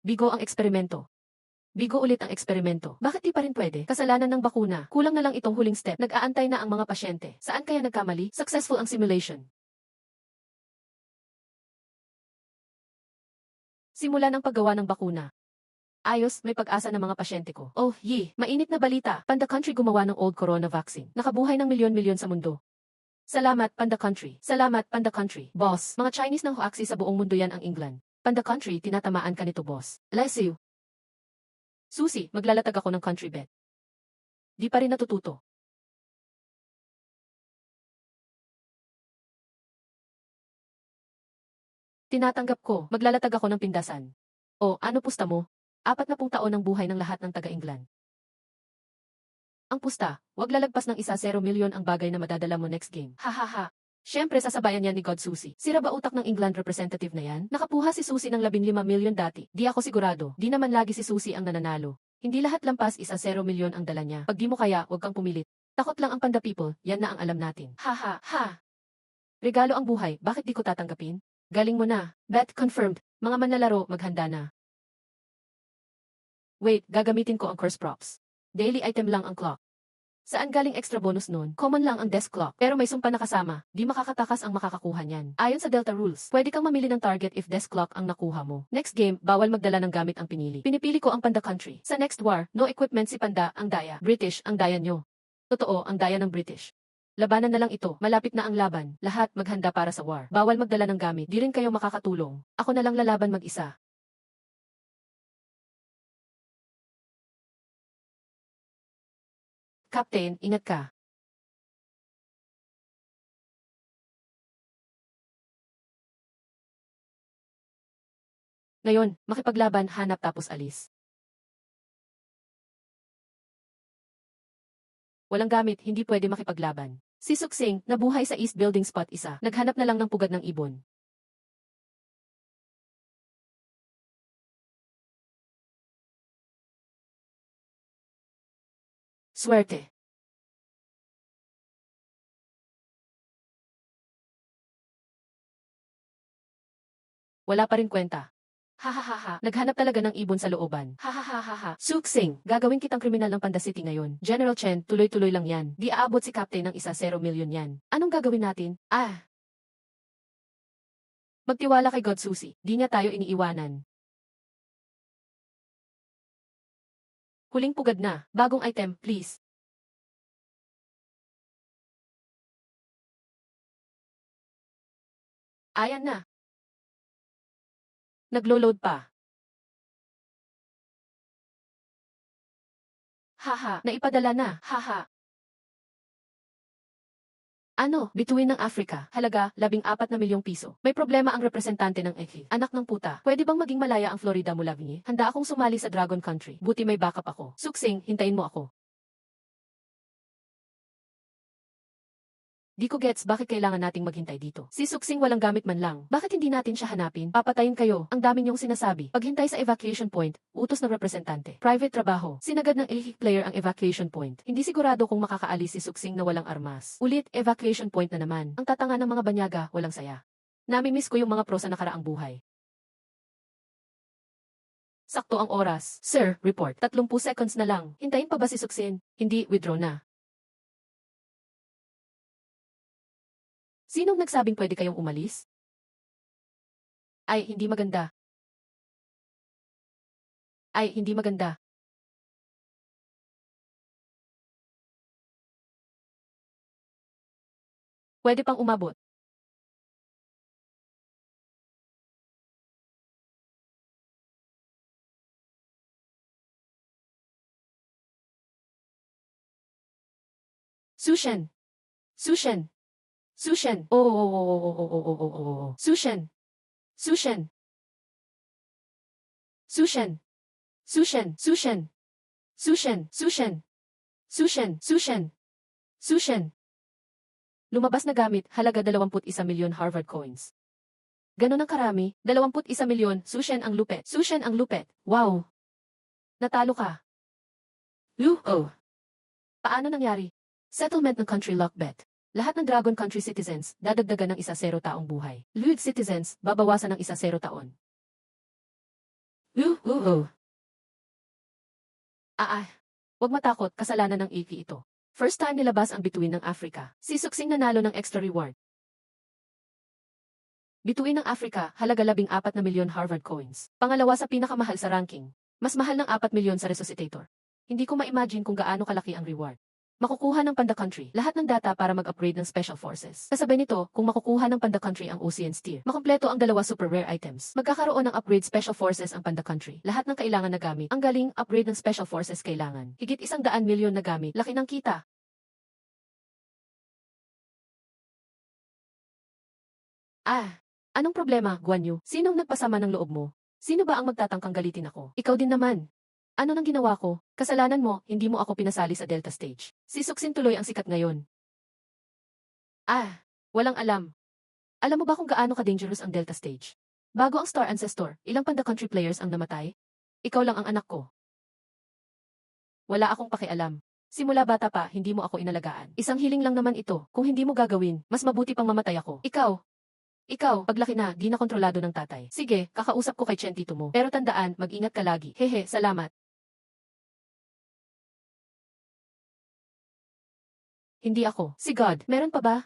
Bigo ang eksperimento. Bigo ulit ang eksperimento. Bakit di pa rin pwede? Kasalanan ng bakuna. Kulang na lang itong huling step. Nag-aantay na ang mga pasyente. Saan kaya nagkamali? Successful ang simulation. Simula ng paggawa ng bakuna. Ayos, may pag-asa ng mga pasyente ko. Oh, mainit na balita. Panda Country gumawa ng old corona vaccine. Nakabuhay ng milyon-milyon sa mundo. Salamat, Panda Country. Salamat, Panda Country. Boss, mga Chinese ng hoaxi sa buong mundo yan ang England. Panda Country, tinatamaan ka nito, boss. Bless you. Susie, maglalatag ako ng country bet. Di pa rin natututo. Tinatanggap ko, maglalatag ako ng pindasan. O, ano pusta mo? 40 taon ang buhay ng lahat ng taga-England. Ang pusta, wag lalagpas ng 1-0 milyon ang bagay na madadala mo next game. Hahaha. Siyempre sasabayan yan ni God Susie. Sira ba utak ng England representative na yan? Nakapuha si Susie ng 15 milyon dati. Di ako sigurado. Di naman lagi si Susie ang nananalo. Hindi lahat lampas 1-0 milyon ang dala niya. Pag di mo kaya, wag kang pumilit. Takot lang ang Panda People, yan na ang alam natin. Haha, ha. Regalo ang buhay, bakit di ko tatanggapin? Galing mo na. Bet confirmed. Mga manlalaro, maghanda na. Wait, gagamitin ko ang curse props. Daily item lang ang clock. Saan galing extra bonus nun? Common lang ang desk clock, pero may sumpa na kasama. Di makakatakas ang makakakuha niyan. Ayon sa Delta Rules, pwede kang mamili ng target if desk clock ang nakuha mo. Next game, bawal magdala ng gamit ang pinili. Pinipili ko ang Panda Country. Sa next war, no equipment si Panda, ang daya. British, ang daya nyo. Totoo, ang daya ng British. Labanan na lang ito. Malapit na ang laban. Lahat maghanda para sa war. Bawal magdala ng gamit. Di rin kayo makakatulong. Ako na lang lalaban mag-isa. Captain, ingat ka. Ngayon, makipaglaban, hanap tapos alis. Walang gamit, hindi pwede makipaglaban. Si Suksing, nabuhay sa East Building Spot 1, naghanap na lang ng pugad ng ibon. Swerte. Wala pa rin kwenta. Hahaha, naghanap talaga ng ibon sa looban. Hahaha, Suksing, gagawin kitang kriminal ng Panda City ngayon. General Chen, tuloy-tuloy lang yan. Di aabot si Captain ng 1-0 milyon yan. Anong gagawin natin? Magtiwala kay God Susi, di niya tayo iniiwanan. Huling pugad na, bagong item, please. Ayan na. Naglo-load pa. Haha, naipadala na, haha. Ano, bituin ng Africa, halaga, 14 na milyong piso. May problema ang representante ng EKI. Anak ng puta, pwede bang maging malaya ang Florida mula bingi? Handa akong sumali sa Dragon Country. Buti may backup ako. Suksing, hintayin mo ako. Di ko gets bakit kailangan nating maghintay dito. Si Suksing walang gamit man lang. Bakit hindi natin siya hanapin? Papatayin kayo. Ang dami niyong sinasabi. Paghintay sa evacuation point, utos ng representante. Private trabaho. Sinagad ng EKI player ang evacuation point. Hindi sigurado kung makakaalis si Suksing na walang armas. Ulit, evacuation point na naman. Ang tatanga ng mga banyaga, walang saya. Namimiss ko yung mga pro sa nakaraang buhay. Sakto ang oras. Sir, report. 30 seconds na lang. Hintayin pa ba si Suksing? Hindi, withdraw na. Sinong nagsabing pwede kayong umalis? Ay, hindi maganda. Ay, hindi maganda. Pwede pang umabot. Sushen. Sushen. Sushen. Oh. Sushen. Sushen. Sushen. Sushen. Sushen. Sushen. Sushen. Sushen. Sushen. Sushen. Lumabas na gamit, halaga 21 milyon Harvard coins. Ganon ang karami, 21 milyon, Sushen ang lupet. Sushen ang lupet. Wow. Natalo ka. Oh. Paano nangyari? Settlement ng country lock bet. Lahat ng Dragon Country citizens, dadagdagan ng 1-0 taong buhay. Luid citizens, babawasan ng 1-0 taon. Huwag matakot, kasalanan ng EKI ito. First time nilabas ang bituin ng Africa. Si Suksing nanalo ng extra reward. Bituin ng Africa, halaga 14 na milyon Harvard coins. Pangalawa sa pinakamahal sa ranking. Mas mahal ng 4 milyon sa Resuscitator. Hindi ko ma-imagine kung gaano kalaki ang reward. Makukuha ng Panda Country lahat ng data para mag-upgrade ng Special Forces. Kasabay nito, kung makukuha ng Panda Country ang Ocean Steer, makumpleto ang 2 super rare items. Magkakaroon ng upgrade Special Forces ang Panda Country. Lahat ng kailangan na gamit. Ang galing, upgrade ng Special Forces kailangan. Higit 100 milyon na gamit. Laki ng kita. Anong problema, Guan Yu? Sinong nagpasama ng loob mo? Sino ba ang magtatangkang galitin ako? Ikaw din naman. Ano nang ginawa ko? Kasalanan mo, hindi mo ako pinasali sa Delta Stage. Si Suksing tuloy ang sikat ngayon. Walang alam. Alam mo ba kung gaano ka-dangerous ang Delta Stage? Bago ang Star Ancestor, ilang Panda Country players ang namatay? Ikaw lang ang anak ko. Wala akong pakialam. Simula bata pa, hindi mo ako inalagaan. Isang hiling lang naman ito. Kung hindi mo gagawin, mas mabuti pang mamatay ako. Ikaw, paglaki na, di na kontrolado ng tatay. Sige, kakausap ko kay Chen Tito mo. Pero tandaan, mag-ingat ka lagi. Hehe, salamat. Hindi ako. Si God, meron pa ba?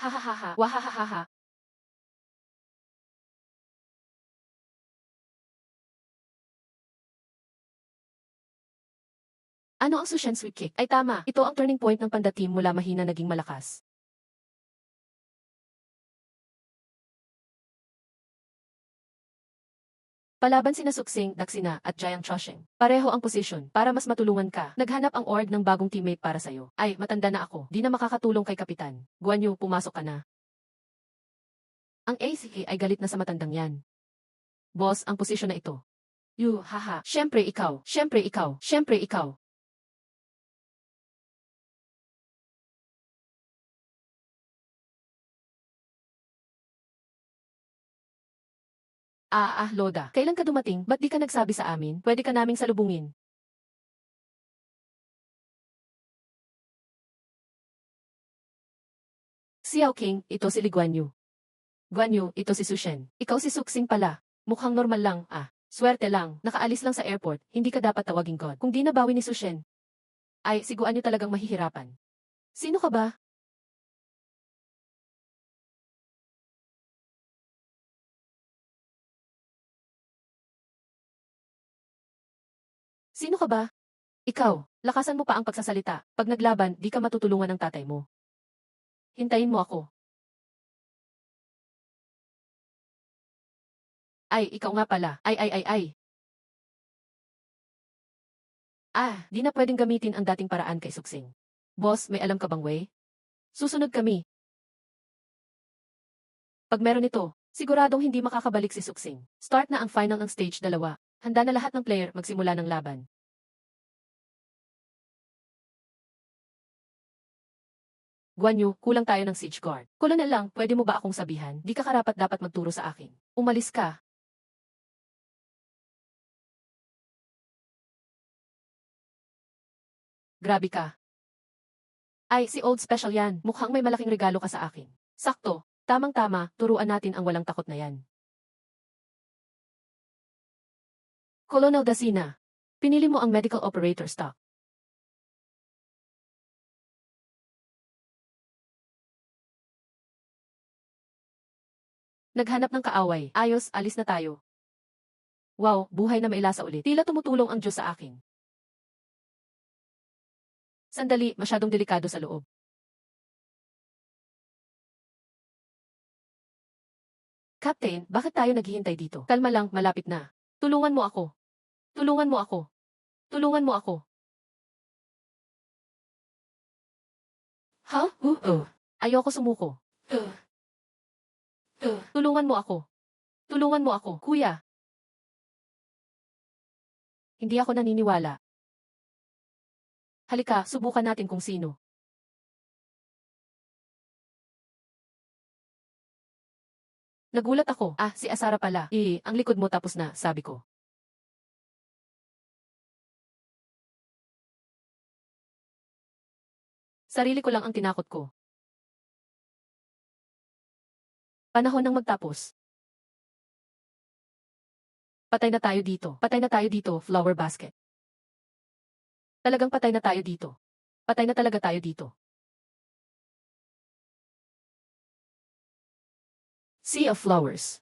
Hahaha, wahahaha. Ano ang Sushen Sweep Kick? Ay tama, ito ang turning point ng Panda Team mula mahina naging malakas. Palaban sina Suksing, Daxina, at Jiang Chosheng. Pareho ang posisyon, para mas matulungan ka. Naghanap ang org ng bagong teammate para sa'yo. Ay, matanda na ako. Di na makakatulong kay Kapitan. Guan Yu, pumasok ka na. Ang ACA ay galit na sa matandang yan. Boss, ang posisyon na ito. Haha. Siyempre ikaw. Siyempre ikaw. Siyempre ikaw. Loda. Kailan ka dumating? Ba't di ka nagsabi sa amin? Pwede ka naming salubungin. Xiao King, ito si Li Guan Yu. Guan Yu, ito si Sushen. Ikaw si Suksing pala. Mukhang normal lang, Swerte lang, nakaalis lang sa airport, hindi ka dapat tawaging God. Kung di nabawi ni Sushen, ay, si Guan Yu talagang mahihirapan. Sino ka ba? Sino ka ba? Ikaw, lakasan mo pa ang pagsasalita. Pag naglaban, di ka matutulungan ng tatay mo. Hintayin mo ako. Ay, ikaw nga pala. Ay. Di na pwedeng gamitin ang dating paraan kay Suksing. Boss, may alam ka bang way? Susunod kami. Pag meron ito, siguradong hindi makakabalik si Suksing. Start na ang final ng stage 2. Handa na lahat ng player magsimula ng laban. Guan Yu, kulang tayo ng siege guard. Colonel lang, pwede mo ba akong sabihan? Di ka karapat dapat magturo sa akin. Umalis ka. Grabe ka. Ay, si Old Special yan. Mukhang may malaking regalo ka sa akin. Sakto. Tamang-tama, turuan natin ang walang takot na yan. Colonel Dasina. Pinili mo ang medical operator stock. Naghanap ng kaaway. Ayos, alis na tayo. Wow, buhay na mailasa ulit. Tila tumutulong ang Diyos sa akin. Sandali, masyadong delikado sa loob. Captain, bakit tayo naghihintay dito? Kalma lang, malapit na. Tulungan mo ako. Tulungan mo ako. Tulungan mo ako. Ha? Ayoko sumuko. Tulungan mo ako. Tulungan mo ako, kuya. Hindi ako naniniwala. Halika, subukan natin kung sino. Nagulat ako. Si Asara pala. Ang likod mo tapos na, sabi ko. Sarili ko lang ang tinakot ko. Panahon ng magtapos. Patay na tayo dito. Patay na tayo dito, flower basket. Talagang patay na tayo dito. Patay na talaga tayo dito. Sea of Flowers.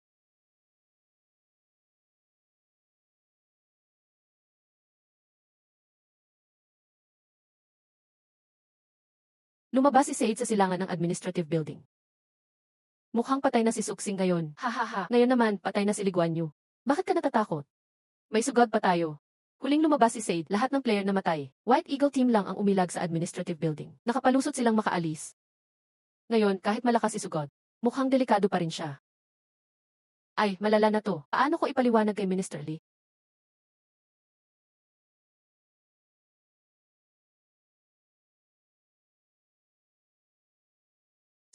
Lumabas si Sade sa silangan ng administrative building. Mukhang patay na si Suksing ngayon. Hahaha. Ngayon naman, patay na si Li Guan Yu. Bakit ka natatakot? May sugod pa tayo. Huling lumabas si Sade, lahat ng player namatay. White Eagle team lang ang umilag sa administrative building. Nakapalusot silang makaalis. Ngayon, kahit malakas si sugod, mukhang delikado pa rin siya. Ay, malala na to. Paano ko ipaliwanag kay Minister Lee?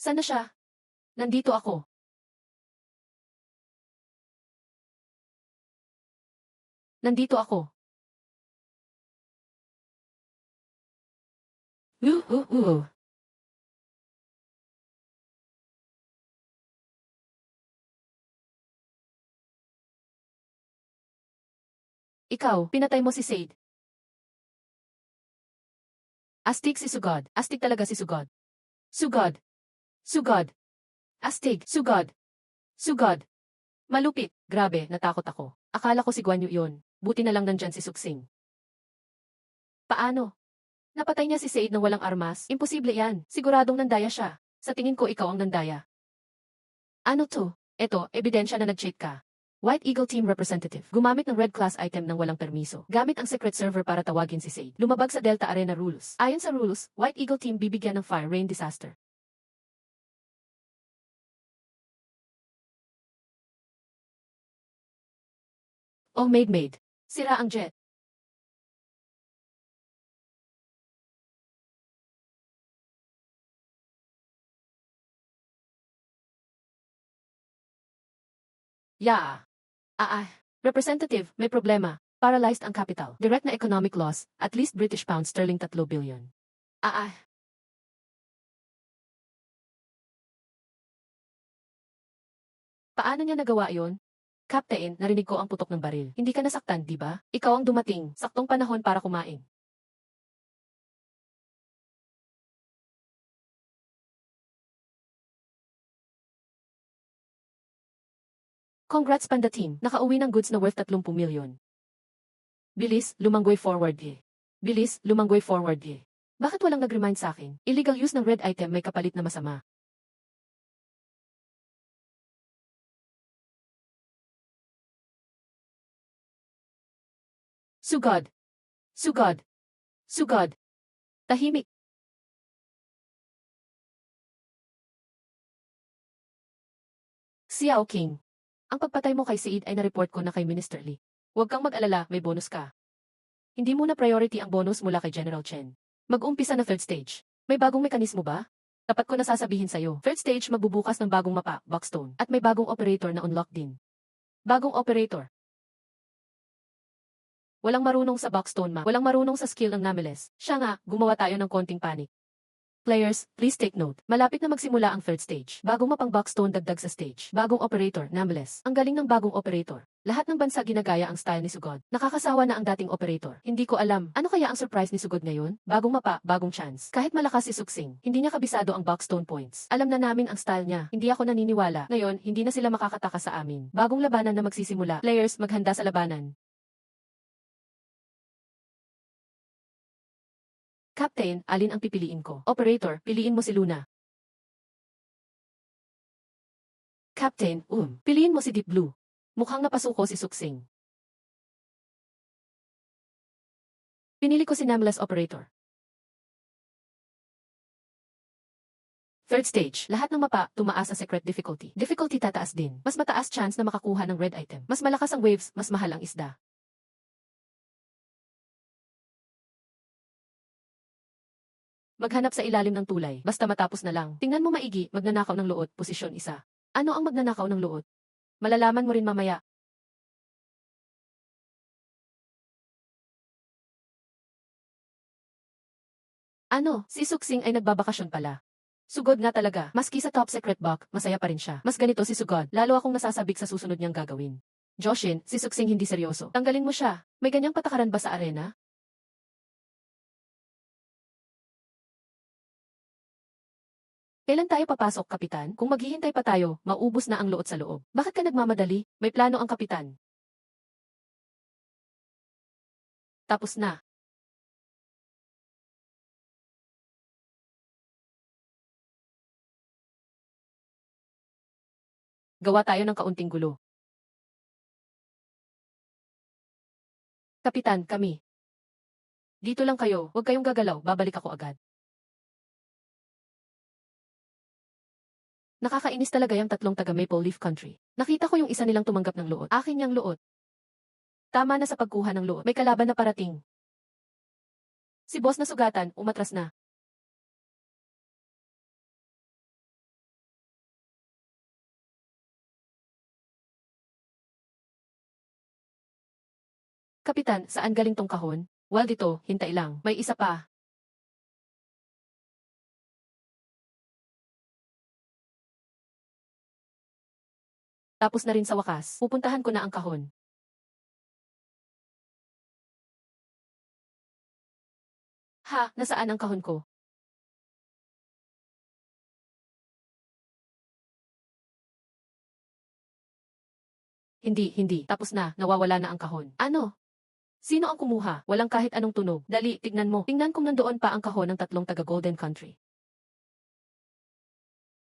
Saan na siya? Nandito ako. Nandito ako. Uh. Ikaw, pinatay mo si Sade. Astig si Sugod. Astig talaga si Sugod. Sugod. Sugod. Astig. Sugod. Sugod. Malupit. Grabe, natakot ako. Akala ko si Guan Yu yun. Buti na lang nandyan si Suksing. Paano? Napatay niya si Sade na walang armas? Imposible yan. Siguradong nandaya siya. Sa tingin ko ikaw ang nandaya. Ano to? Eto, ebidensya na nag-cheat ka. White Eagle Team Representative. Gumamit ng red class item ng walang permiso. Gamit ang secret server para tawagin si Sade. Lumabag sa Delta Arena rules. Ayon sa rules, White Eagle Team bibigyan ng fire rain disaster. Oh maid. Sira ang jet. Yeah. Representative, may problema. Paralyzed ang capital. Direct na economic loss, at least British pound sterling 3 billion. Ah, ah. Paano niya nagawa yon? Captain, narinig ko ang putok ng baril. Hindi ka nasaktan, di ba? Ikaw ang dumating, saktong panahon para kumain. Congrats Panda Team, nakauwi ng goods na worth 30 milyon. Bilis, lumanggoy forward eh. Bilis, lumanggoy forward eh. Bakit walang nag-remind sa akin? Illegal use ng red item may kapalit na masama. Sugod. Sugod. Sugod. Tahimik. Xiao King. Ang pagpatay mo kay Seed ay na-report ko na kay Minister Lee. Huwag kang mag-alala, may bonus ka. Hindi muna priority ang bonus mula kay General Chen. Mag-umpisa na third stage. May bagong mekanismo ba? Tapat ko na sasabihin sa'yo. Third stage magbubukas ng bagong mapa, Boxstone, at may bagong operator na unlock din. Bagong operator. Walang marunong sa Boxstone ma. Walang marunong sa skill ng Nameless. Siya nga, gumawa tayo ng konting panic. Players, please take note. Malapit na magsimula ang third stage. Bagong mapang Boxstone dagdag sa stage. Bagong operator, Nameless. Ang galing ng bagong operator. Lahat ng bansa ginagaya ang style ni Sugod. Nakakasawa na ang dating operator. Hindi ko alam, ano kaya ang surprise ni Sugod ngayon? Bagong mapa, bagong chance. Kahit malakas si Suksing, hindi niya kabisado ang Boxstone points. Alam na namin ang style niya. Hindi ako naniniwala. Ngayon, hindi na sila makakataka sa amin. Bagong labanan na magsisimula. Players, maghanda sa labanan. Captain, alin ang pipiliin ko? Operator, piliin mo si Luna. Captain, piliin mo si Deep Blue. Mukhang napasuko si Suksing. Pinili ko si Nameless Operator. Third stage, lahat ng mapa, tumaas ang secret difficulty. Difficulty tataas din. Mas mataas chance na makakuha ng red item. Mas malakas ang waves, mas mahal ang isda. Maghanap sa ilalim ng tulay, basta matapos na lang. Tingnan mo maigi, magnanakaw ng luot, posisyon 1. Ano ang magnanakaw ng luot? Malalaman mo rin mamaya. Ano, si Suksing ay nagbabakasyon pala. Sugod nga talaga, maski sa top secret box, masaya pa rin siya. Mas ganito si Sugod, lalo akong nasasabik sa susunod niyang gagawin. Joshin, si Suksing hindi seryoso. Tanggalin mo siya. May ganyang patakaran ba sa arena? Kailan tayo papasok, Kapitan? Kung maghihintay pa tayo, maubos na ang luot sa loob. Bakit ka nagmamadali? May plano ang Kapitan. Tapos na. Gawa tayo ng kaunting gulo. Kapitan, kami. Dito lang kayo, huwag kayong gagalaw, babalik ako agad. Nakakainis talaga yung tatlong taga Maple Leaf Country. Nakita ko yung isa nilang tumanggap ng luot. Akin yang luot. Tama na sa pagkuha ng luot. May kalaban na parating. Si boss na sugatan, umatras na. Kapitan, saan galing tong kahon? Well dito, hintay lang. May isa pa. Tapos na rin sa wakas. Pupuntahan ko na ang kahon. Ha, nasaan ang kahon ko? Hindi. Tapos na, nawawala na ang kahon. Ano? Sino ang kumuha? Walang kahit anong tunog. Dali, tignan mo. Tingnan kung nandoon pa ang kahon ng tatlong taga Golden Country.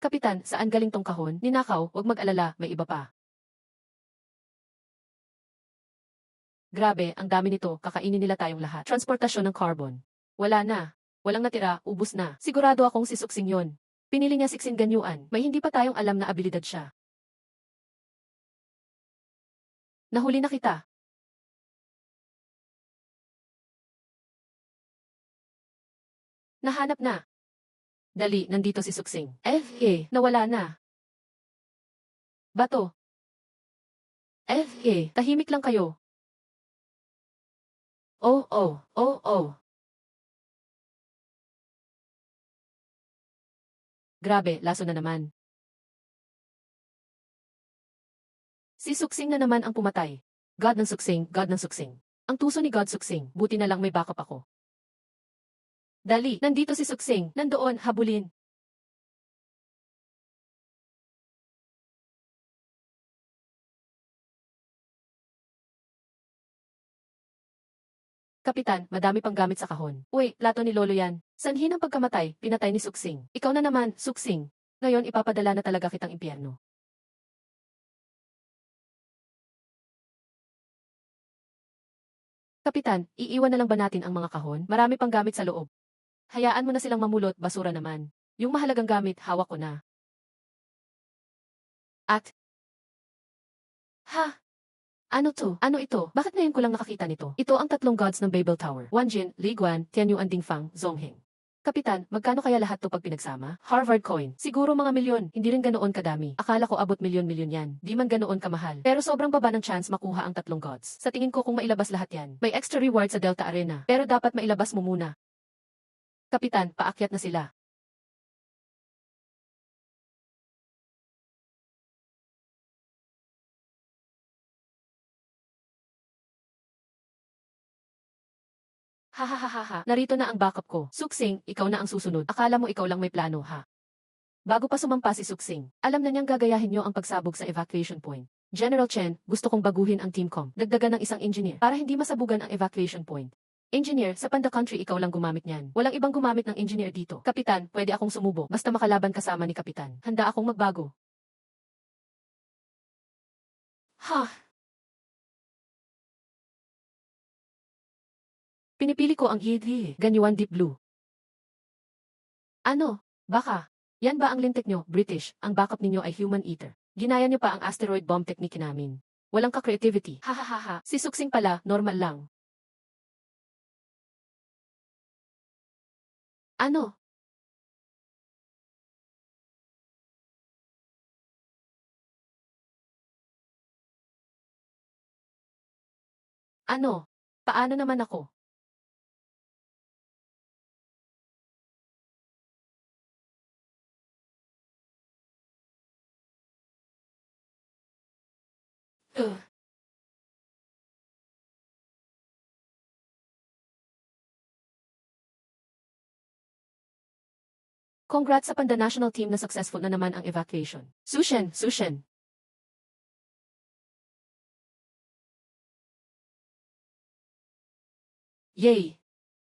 Kapitan, saan galing tong kahon? Ninakaw, wag mag-alala, may iba pa. Grabe, ang dami nito, kakainin nila tayong lahat. Transportasyon ng carbon. Wala na. Walang natira, ubus na. Sigurado akong si Suksing yon. Pinili niya Siksin Ganyuan. May hindi pa tayong alam na abilidad siya. Nahuli na kita. Nahanap na. Dali, nandito si Suksing. Nawala na. Bato. Tahimik lang kayo. Oh. Grabe, laso na naman. Si Suksing na naman ang pumatay. God ng Suksing, God ng Suksing. Ang tuso ni God Suksing, buti na lang may backup ako. Dali, nandito si Suksing, nandoon, habulin. Kapitan, madami pang gamit sa kahon. Uy, plato ni Lolo yan. Sanhi ng pagkamatay, pinatay ni Suksing. Ikaw na naman, Suksing. Ngayon ipapadala na talaga kitang impyerno. Kapitan, iiwan na lang ba natin ang mga kahon? Marami pang gamit sa loob. Hayaan mo na silang mamulot, basura naman. Yung mahalagang gamit, hawak ko na. At, ha? Ano to? Ano ito? Bakit ngayon ko lang nakakita nito? Ito ang tatlong gods ng Babel Tower. Wan Jin, Li Guan, Tianyuan Dingfang, Zongheng. Kapitan, magkano kaya lahat to pag pinagsama? Harvard coin. Siguro mga milyon. Hindi rin ganoon kadami. Akala ko abot milyon-milyon yan. Di man ganoon kamahal. Pero sobrang baba ng chance makuha ang tatlong gods. Sa tingin ko kung mailabas lahat yan, may extra reward sa Delta Arena. Pero dapat mailabas mo muna. Kapitan, paakyat na sila. Hahaha, narito na ang backup ko. Suksing, ikaw na ang susunod. Akala mo ikaw lang may plano, ha? Bago pa sumampa si Suksing, alam na niyang gagayahin niyo ang pagsabog sa evacuation point. General Chen, gusto kong baguhin ang teamcom. Dagdagan ng isang engineer para hindi masabugan ang evacuation point. Engineer, sa Panda Country ikaw lang gumamit niyan. Walang ibang gumamit ng engineer dito. Kapitan, pwede akong sumubo. Basta makalaban kasama ni Kapitan. Handa akong magbago. Ha? Pinipili ko ang Ganyuan Deep Blue. Ano? Baka. Yan ba ang lintik nyo, British? Ang backup ninyo ay human eater. Ginaya nyo pa ang asteroid bomb technique namin. Walang ka-creativity. Hahaha. Si Suksing pala, normal lang. Ano? Ano? Paano naman ako? Ugh. Congrats sa Panda National Team na successful na naman ang evacuation. Sushen. Yay!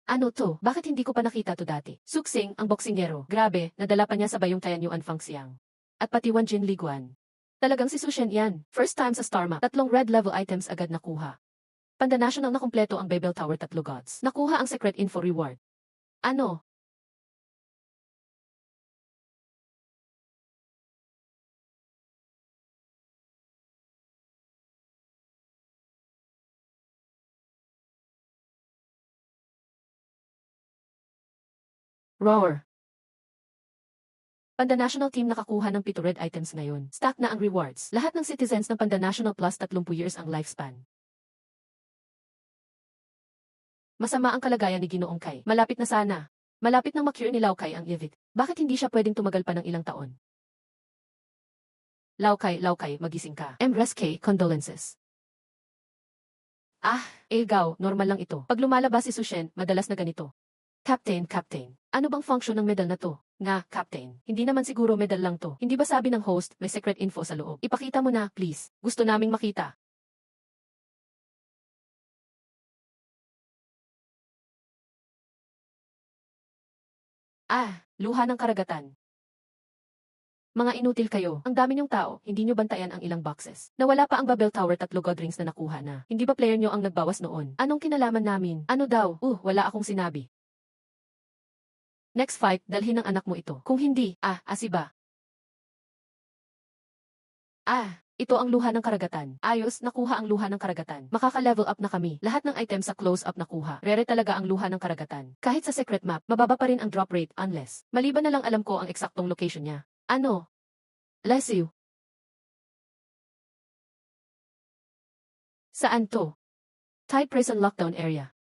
Ano to? Bakit hindi ko pa nakita to dati? Suksing, ang boksingero. Grabe, nadala pa niya sa bayong Tayanyuan Fang Xiang. At pati Wan Jin Liguan. Talagang si Sushen yan. First time sa Star Map, tatlong red level items agad nakuha. Panda National na kumpleto ang Babel Tower tatlo gods. Nakuha ang secret info reward. Ano? Roar. Panda National Team nakakuha ng 7 red items ngayon. Stack na ang rewards. Lahat ng citizens ng Panda National plus 30 years ang lifespan. Masama ang kalagayan ni Ginoong Kai. Malapit na sana. Malapit nang ma-cure ni Lao Kai ang Yevit. Bakit hindi siya pwedeng tumagal pa ng ilang taon? Lao Kai, magising ka. Empress K, condolences. Gaw, normal lang ito. Pag lumalabas si Sushen, madalas na ganito. Captain, ano bang function ng medal na to? Nga, Captain, hindi naman siguro medal lang to. Hindi ba sabi ng host, may secret info sa loob? Ipakita mo na, please. Gusto naming makita. Luha ng karagatan. Mga inutil kayo. Ang dami niyong tao, hindi niyo bantayan ang ilang boxes. Nawala pa ang Babel Tower 3 godrings na nakuha na. Hindi ba player niyo ang nagbawas noon? Anong kinalaman namin? Ano daw? Wala akong sinabi. Next fight, dalhin ng anak mo ito. Kung hindi, asiba. Ito ang luha ng karagatan. Ayos, nakuha ang luha ng karagatan. Makaka-level up na kami. Lahat ng items sa close-up nakuha. Rare talaga ang luha ng karagatan. Kahit sa secret map, mababa pa rin ang drop rate unless. Maliban na lang alam ko ang eksaktong location niya. Ano? Bless you. Saan to? Tide Prison Lockdown Area.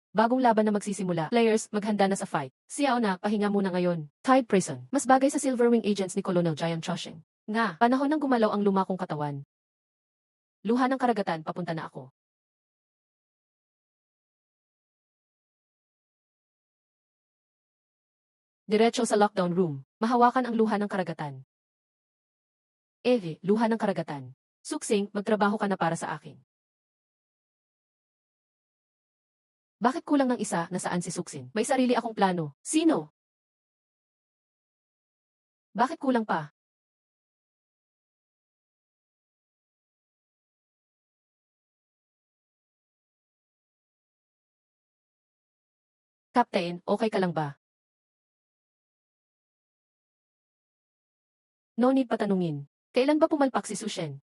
Bagong laban na magsisimula. Players, maghanda na sa fight. Siyaw na, pahinga muna ngayon. Tide Prison. Mas bagay sa Silverwing agents ni Colonel Giant Choshing. Nga, panahon ng gumalaw ang luma kong katawan. Luha ng karagatan, papunta na ako. Diretso sa lockdown room. Mahawakan ang luha ng karagatan. Eve, luha ng karagatan. Suksing, magtrabaho ka na para sa akin. Bakit kulang ng isa, nasaan si Suksin? May sarili akong plano. Sino? Bakit kulang pa? Captain, okay ka lang ba? No need patanungin. Kailan ba pumalpak si Sushen?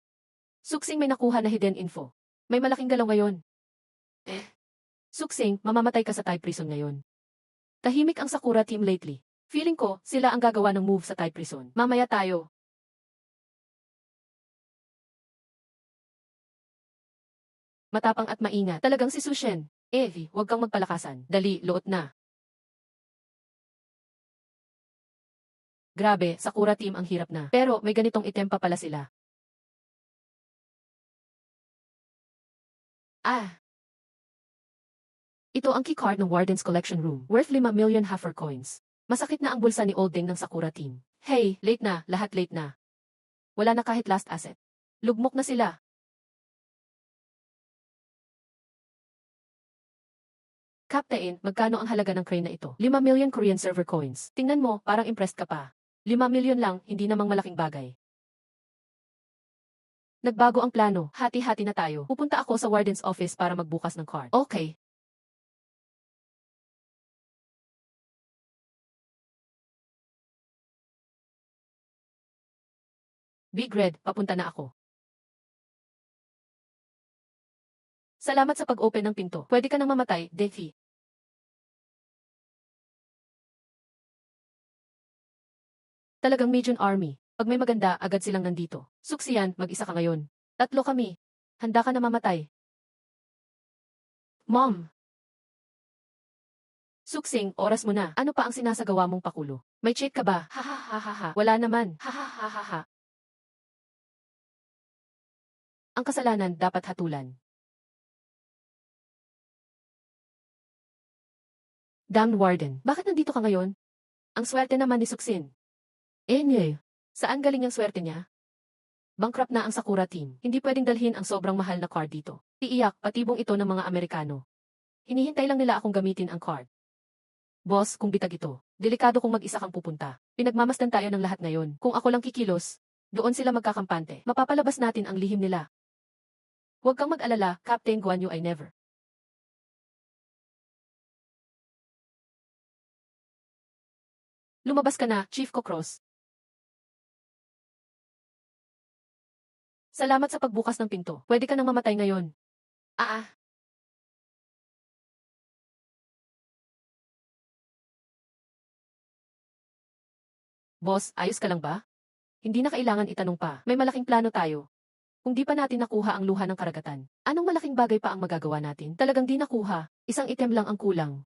Suksing may nakuha na hidden info. May malaking galaw ngayon. Suksing, mamamatay ka sa Tide Prison ngayon. Tahimik ang Sakura team lately. Feeling ko, sila ang gagawa ng move sa Tide Prison. Mamaya tayo. Matapang at maingat. Talagang si Sushen. Evie, huwag kang magpalakasan. Dali, luot na. Grabe, Sakura team ang hirap na. Pero may ganitong item pa pala sila. Ah. Ito ang keycard ng Warden's Collection Room. Worth 5 million Huffer coins. Masakit na ang bulsa ni Olding ng Sakura team. Hey, late na, lahat late na. Wala na kahit last asset. Lugmok na sila. Captain, magkano ang halaga ng crane na ito? 5 million Korean server coins. Tingnan mo, parang impressed ka pa. 5 million lang, hindi namang malaking bagay. Nagbago ang plano, hati-hati na tayo. Pupunta ako sa Warden's office para magbukas ng card. Okay. Big Red, papunta na ako. Salamat sa pag-open ng pinto. Pwede ka nang mamatay, Defi. Talagang Legion Army. Pag may maganda, agad silang nandito. Suksiyan, mag-isa ka ngayon. 3 kami. Handa ka na mamatay. Mom! Suksing, oras mo na. Ano pa ang sinasagawa mong pakulo? May cheat ka ba? Ha ha ha ha ha. Wala naman. Ha ha ha ha ha. Ang kasalanan dapat hatulan. Damned Warden, bakit nandito ka ngayon? Ang swerte naman ni Suksin. Nye. Saan galing ang swerte niya? Bankrupt na ang Sakura team. Hindi pwedeng dalhin ang sobrang mahal na card dito. Iiyak, patibong ito ng mga Amerikano. Hinihintay lang nila akong gamitin ang card. Boss, kung bitag ito, delikado kung mag-isa kang pupunta. Pinagmamasdan tayo ng lahat ngayon. Kung ako lang kikilos, doon sila magkakampante. Mapapalabas natin ang lihim nila. Huwag kang mag-alala, Captain Guan Yu I never. Lumabas ka na, Chief Kokros. Salamat sa pagbukas ng pinto. Pwede ka nang mamatay ngayon. Ah. Boss, ayos ka lang ba? Hindi na kailangan itanong pa. May malaking plano tayo. Kung di pa natin nakuha ang luha ng karagatan, anong malaking bagay pa ang magagawa natin? Talagang di nakuha. Isang item lang ang kulang.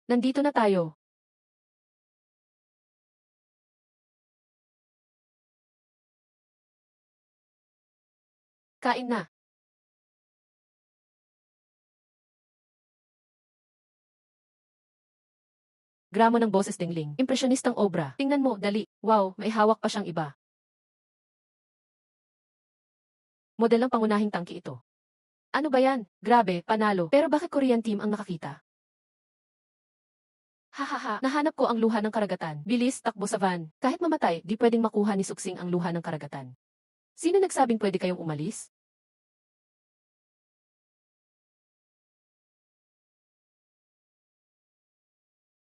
Nandito na tayo. Kain na. Gramo ng boses dingling. Impresyonistang obra. Tingnan mo, dali. Wow, may hawak pa siyang iba. Model ng pangunahing tangki ito. Ano ba yan? Grabe, panalo. Pero bakit Korean team ang nakakita? Hahaha, nahanap ko ang luha ng karagatan. Bilis, takbo sa van. Kahit mamatay, di pwedeng makuha ni Suksing ang luha ng karagatan. Sino nagsabing pwede kayong umalis?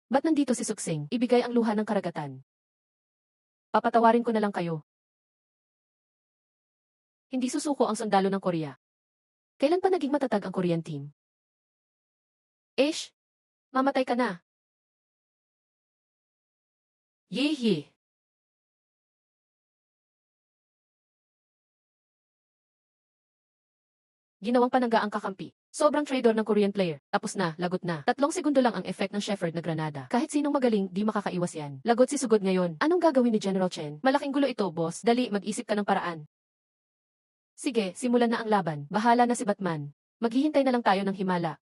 Ba't nandito si Suksing? Ibigay ang luha ng karagatan. Papatawarin ko na lang kayo. Hindi susuko ang sundalo ng Korea. Kailan pa naging matatag ang Korean team? Ish, mamatay ka na. Yee. Ginawang panangga ang kakampi. Sobrang traitor ng Korean player. Tapos na, lagot na. 3 segundo lang ang effect ng Shepherd na granada. Kahit sinong magaling, di makakaiwas yan. Lagot si Sugod ngayon. Anong gagawin ni General Chen? Malaking gulo ito, boss. Dali, mag-isip ka ng paraan. Sige, simulan na ang laban. Bahala na si Batman. Maghihintay na lang tayo ng himala.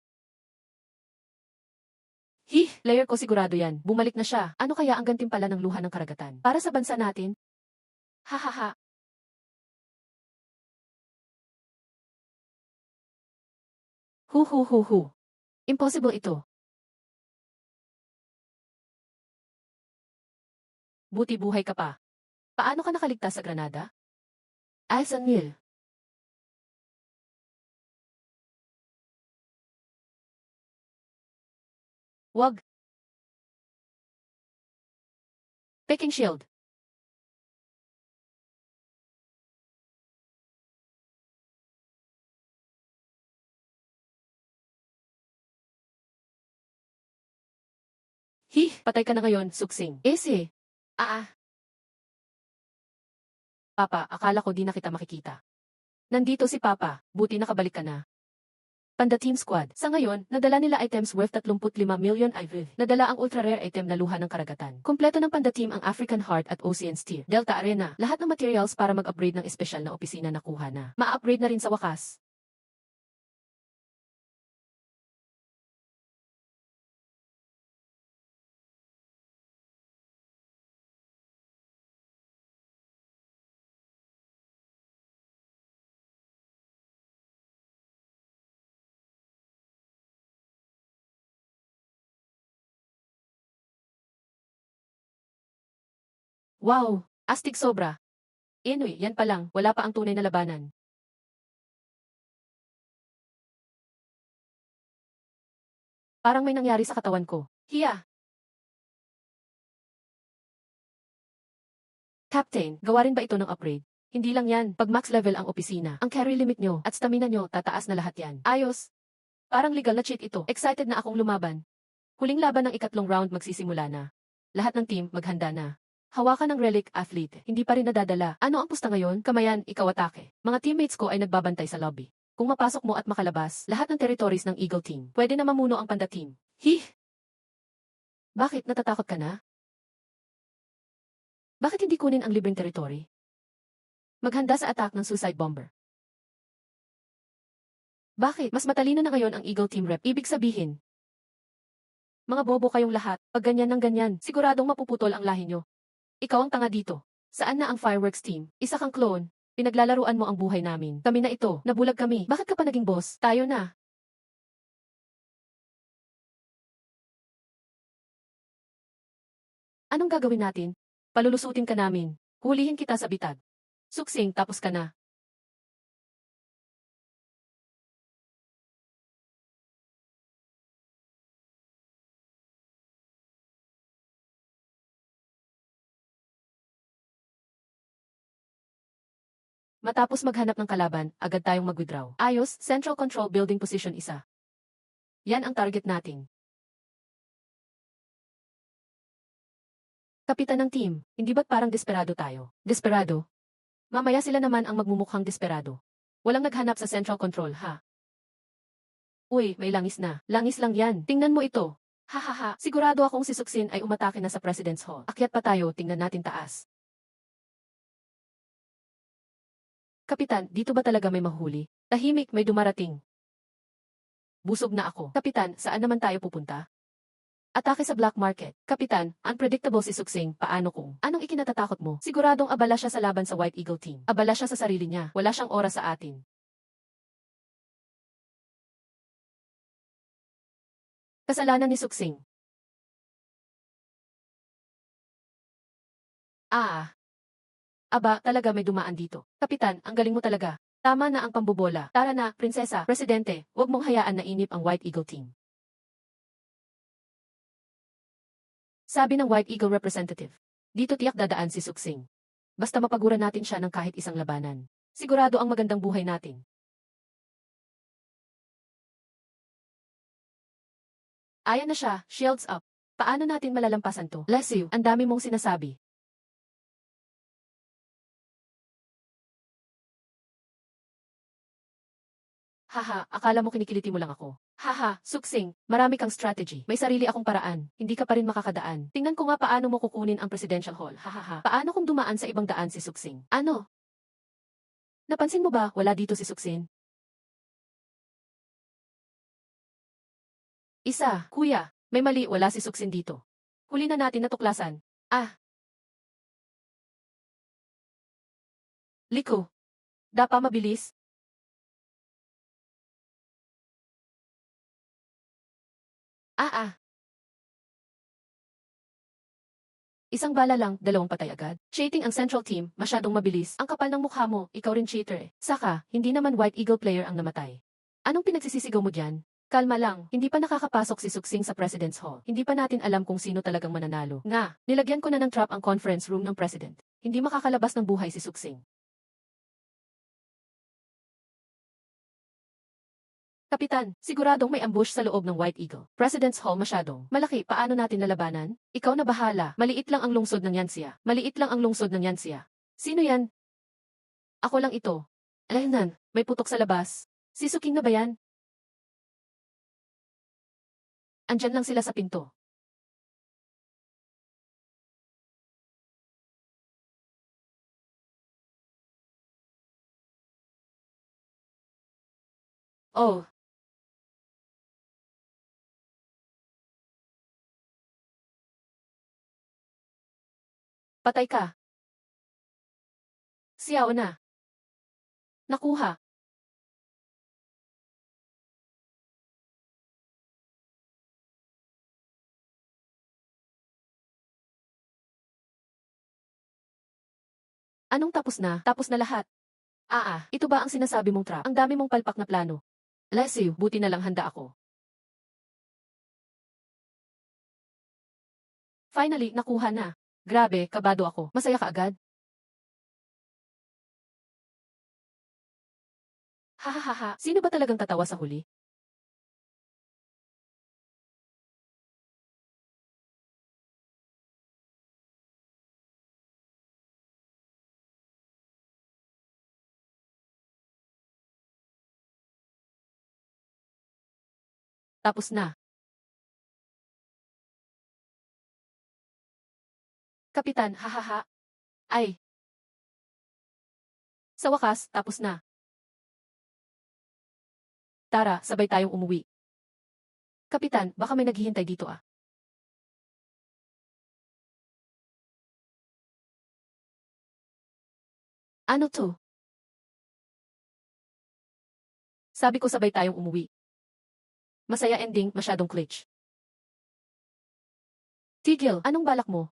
Player ko sigurado yan. Bumalik na siya. Ano kaya ang gantimpala ng luha ng karagatan? Para sa bansa natin? Hahaha. Hu. Impossible ito. Buti buhay ka pa. Paano ka nakaligtas sa granada? Alsan Mil. Wag. Peking shield. Patay ka na ngayon, Suksing. Ese. Papa, akala ko di na kita makikita. Nandito si Papa, buti nakabalik ka na. Panda Team Squad. Sa ngayon, nadala nila items worth 35 million IV. Nadala ang ultra-rare item na luha ng karagatan. Kompleto ng Panda Team ang African Heart at Ocean Steer. Delta Arena. Lahat ng materials para mag-upgrade ng espesyal na opisina nakuha na. Ma-upgrade na rin sa wakas. Wow! Astig sobra. Enoy, yan pa lang, wala pa ang tunay na labanan. Parang may nangyari sa katawan ko. Captain, gawa rin ba ito ng upgrade? Hindi lang yan, pag max level ang opisina, ang carry limit nyo, at stamina nyo, tataas na lahat yan. Ayos! Parang legal na cheat ito. Excited na akong lumaban. Huling laban ng 3 round magsisimula na. Lahat ng team, maghanda na. Hawakan ng relic, athlete. Hindi pa rin nadadala. Ano ang pusta ngayon? Kamayan, ikaw atake. Mga teammates ko ay nagbabantay sa lobby. Kung mapasok mo at makalabas, lahat ng territories ng Eagle Team, pwede na mamuno ang Panda Team. Bakit natatakot ka na? Bakit hindi kunin ang libreng territory? Maghanda sa attack ng suicide bomber. Bakit? Mas matalino na ngayon ang Eagle Team rep. Ibig sabihin, mga bobo kayong lahat, pag ganyan ng ganyan, siguradong mapuputol ang lahi nyo. Ikaw ang tanga dito. Saan na ang fireworks team? Isa kang clone. Pinaglalaruan mo ang buhay namin. Kami na ito. Nabulag kami. Bakit ka pa naging boss? Tayo na. Anong gagawin natin? Palulusutin ka namin. Hulihin kita sa bitag. Suksing, tapos ka na. Matapos maghanap ng kalaban, agad tayong mag-withdraw. Ayos, Central Control Building Position 1. Yan ang target natin. Kapitan ng team, hindi ba't parang desperado tayo? Desperado? Mamaya sila naman ang magmumukhang desperado. Walang naghanap sa Central Control, ha? Uy, may langis na. Langis lang yan. Tingnan mo ito. Hahaha, sigurado akong si Suksin ay umatake na sa President's Hall. Akyat pa tayo, tingnan natin taas. Kapitan, dito ba talaga may mahuli? Tahimik, may dumarating. Busog na ako. Kapitan, saan naman tayo pupunta? Atake sa black market. Kapitan, unpredictable si Suksing, paano kung? Anong ikinatatakot mo? Siguradong abala siya sa laban sa White Eagle Team. Abala siya sa sarili niya. Wala siyang oras sa atin. Kasalanan ni Suksing. Aba, talaga may dumaan dito. Kapitan, ang galing mo talaga. Tama na ang pambobola. Tara na, prinsesa, presidente, huwag mong hayaan na inip ang White Eagle Team. Sabi ng White Eagle representative. Dito tiyak dadaan si Suksing. Basta mapaguran natin siya ng kahit isang labanan. Sigurado ang magandang buhay natin. Ayan na siya, shields up. Paano natin malalampasan to? Leslie, ang dami mong sinasabi. Haha, akala mo kinikiliti mo lang ako. Haha, Suksing, marami kang strategy. May sarili akong paraan. Hindi ka pa rin makakadaan. Tingnan ko nga paano mo kukunin ang presidential hall. Hahaha. Paano kung dumaan sa ibang daan si Suksing? Ano? Napansin mo ba, wala dito si Suksing? Isa, kuya, may mali, wala si Suksing dito. Huli na natin natuklasan. Ah, Liko. Dapa mabilis. Ah. Isang bala lang, dalawang patay agad. Cheating ang central team, masyadong mabilis. Ang kapal ng mukha mo, ikaw rin cheater eh. Saka, hindi naman White Eagle player ang namatay. Anong pinagsisisigaw mo dyan? Kalma lang, hindi pa nakakapasok si Suksing sa President's Hall. Hindi pa natin alam kung sino talagang mananalo. Nga, nilagyan ko na ng trap ang conference room ng President. Hindi makakalabas ng buhay si Suksing. Kapitan, siguradong may ambush sa loob ng White Eagle. President's Hall masyadong malaki, paano natin lalabanan? Ikaw na bahala, maliit lang ang lungsod ng Yansia. Maliit lang ang lungsod ng Yansia. Sino yan? Ako lang ito. Alahnan, may putok sa labas. Si Suking na ba yan? Andyan lang sila sa pinto. Oh, patay ka. Siyaw na. Nakuha. Anong tapos na? Tapos na lahat. Ito ba ang sinasabi mong trap? Ang dami mong palpak na plano. Leslie, buti na lang handa ako. Finally, nakuha na. Grabe, kabado ako. Masaya ka agad? Hahaha, sino ba talagang tatawa sa huli? Tapos na. Kapitan, hahaha. Ay, sa wakas, tapos na. Tara, sabay tayong umuwi. Kapitan, baka may naghihintay dito ah. Ano to? Sabi ko sabay tayong umuwi. Masaya ending, masyadong glitch. Tigil, anong balak mo?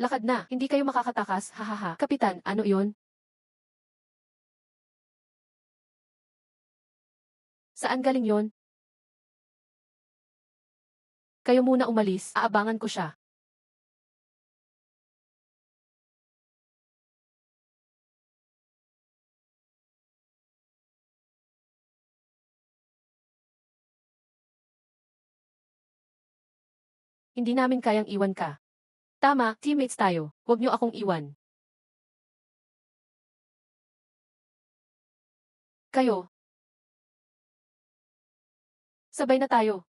Lakad na, hindi kayo makakatakas, hahaha. Kapitan, ano iyon? Saan galing yon? Kayo muna umalis, aabangan ko siya. Hindi namin kayang iwan ka. Tama, teammates tayo, huwag niyo akong iwan. Kayo. Sabay na tayo.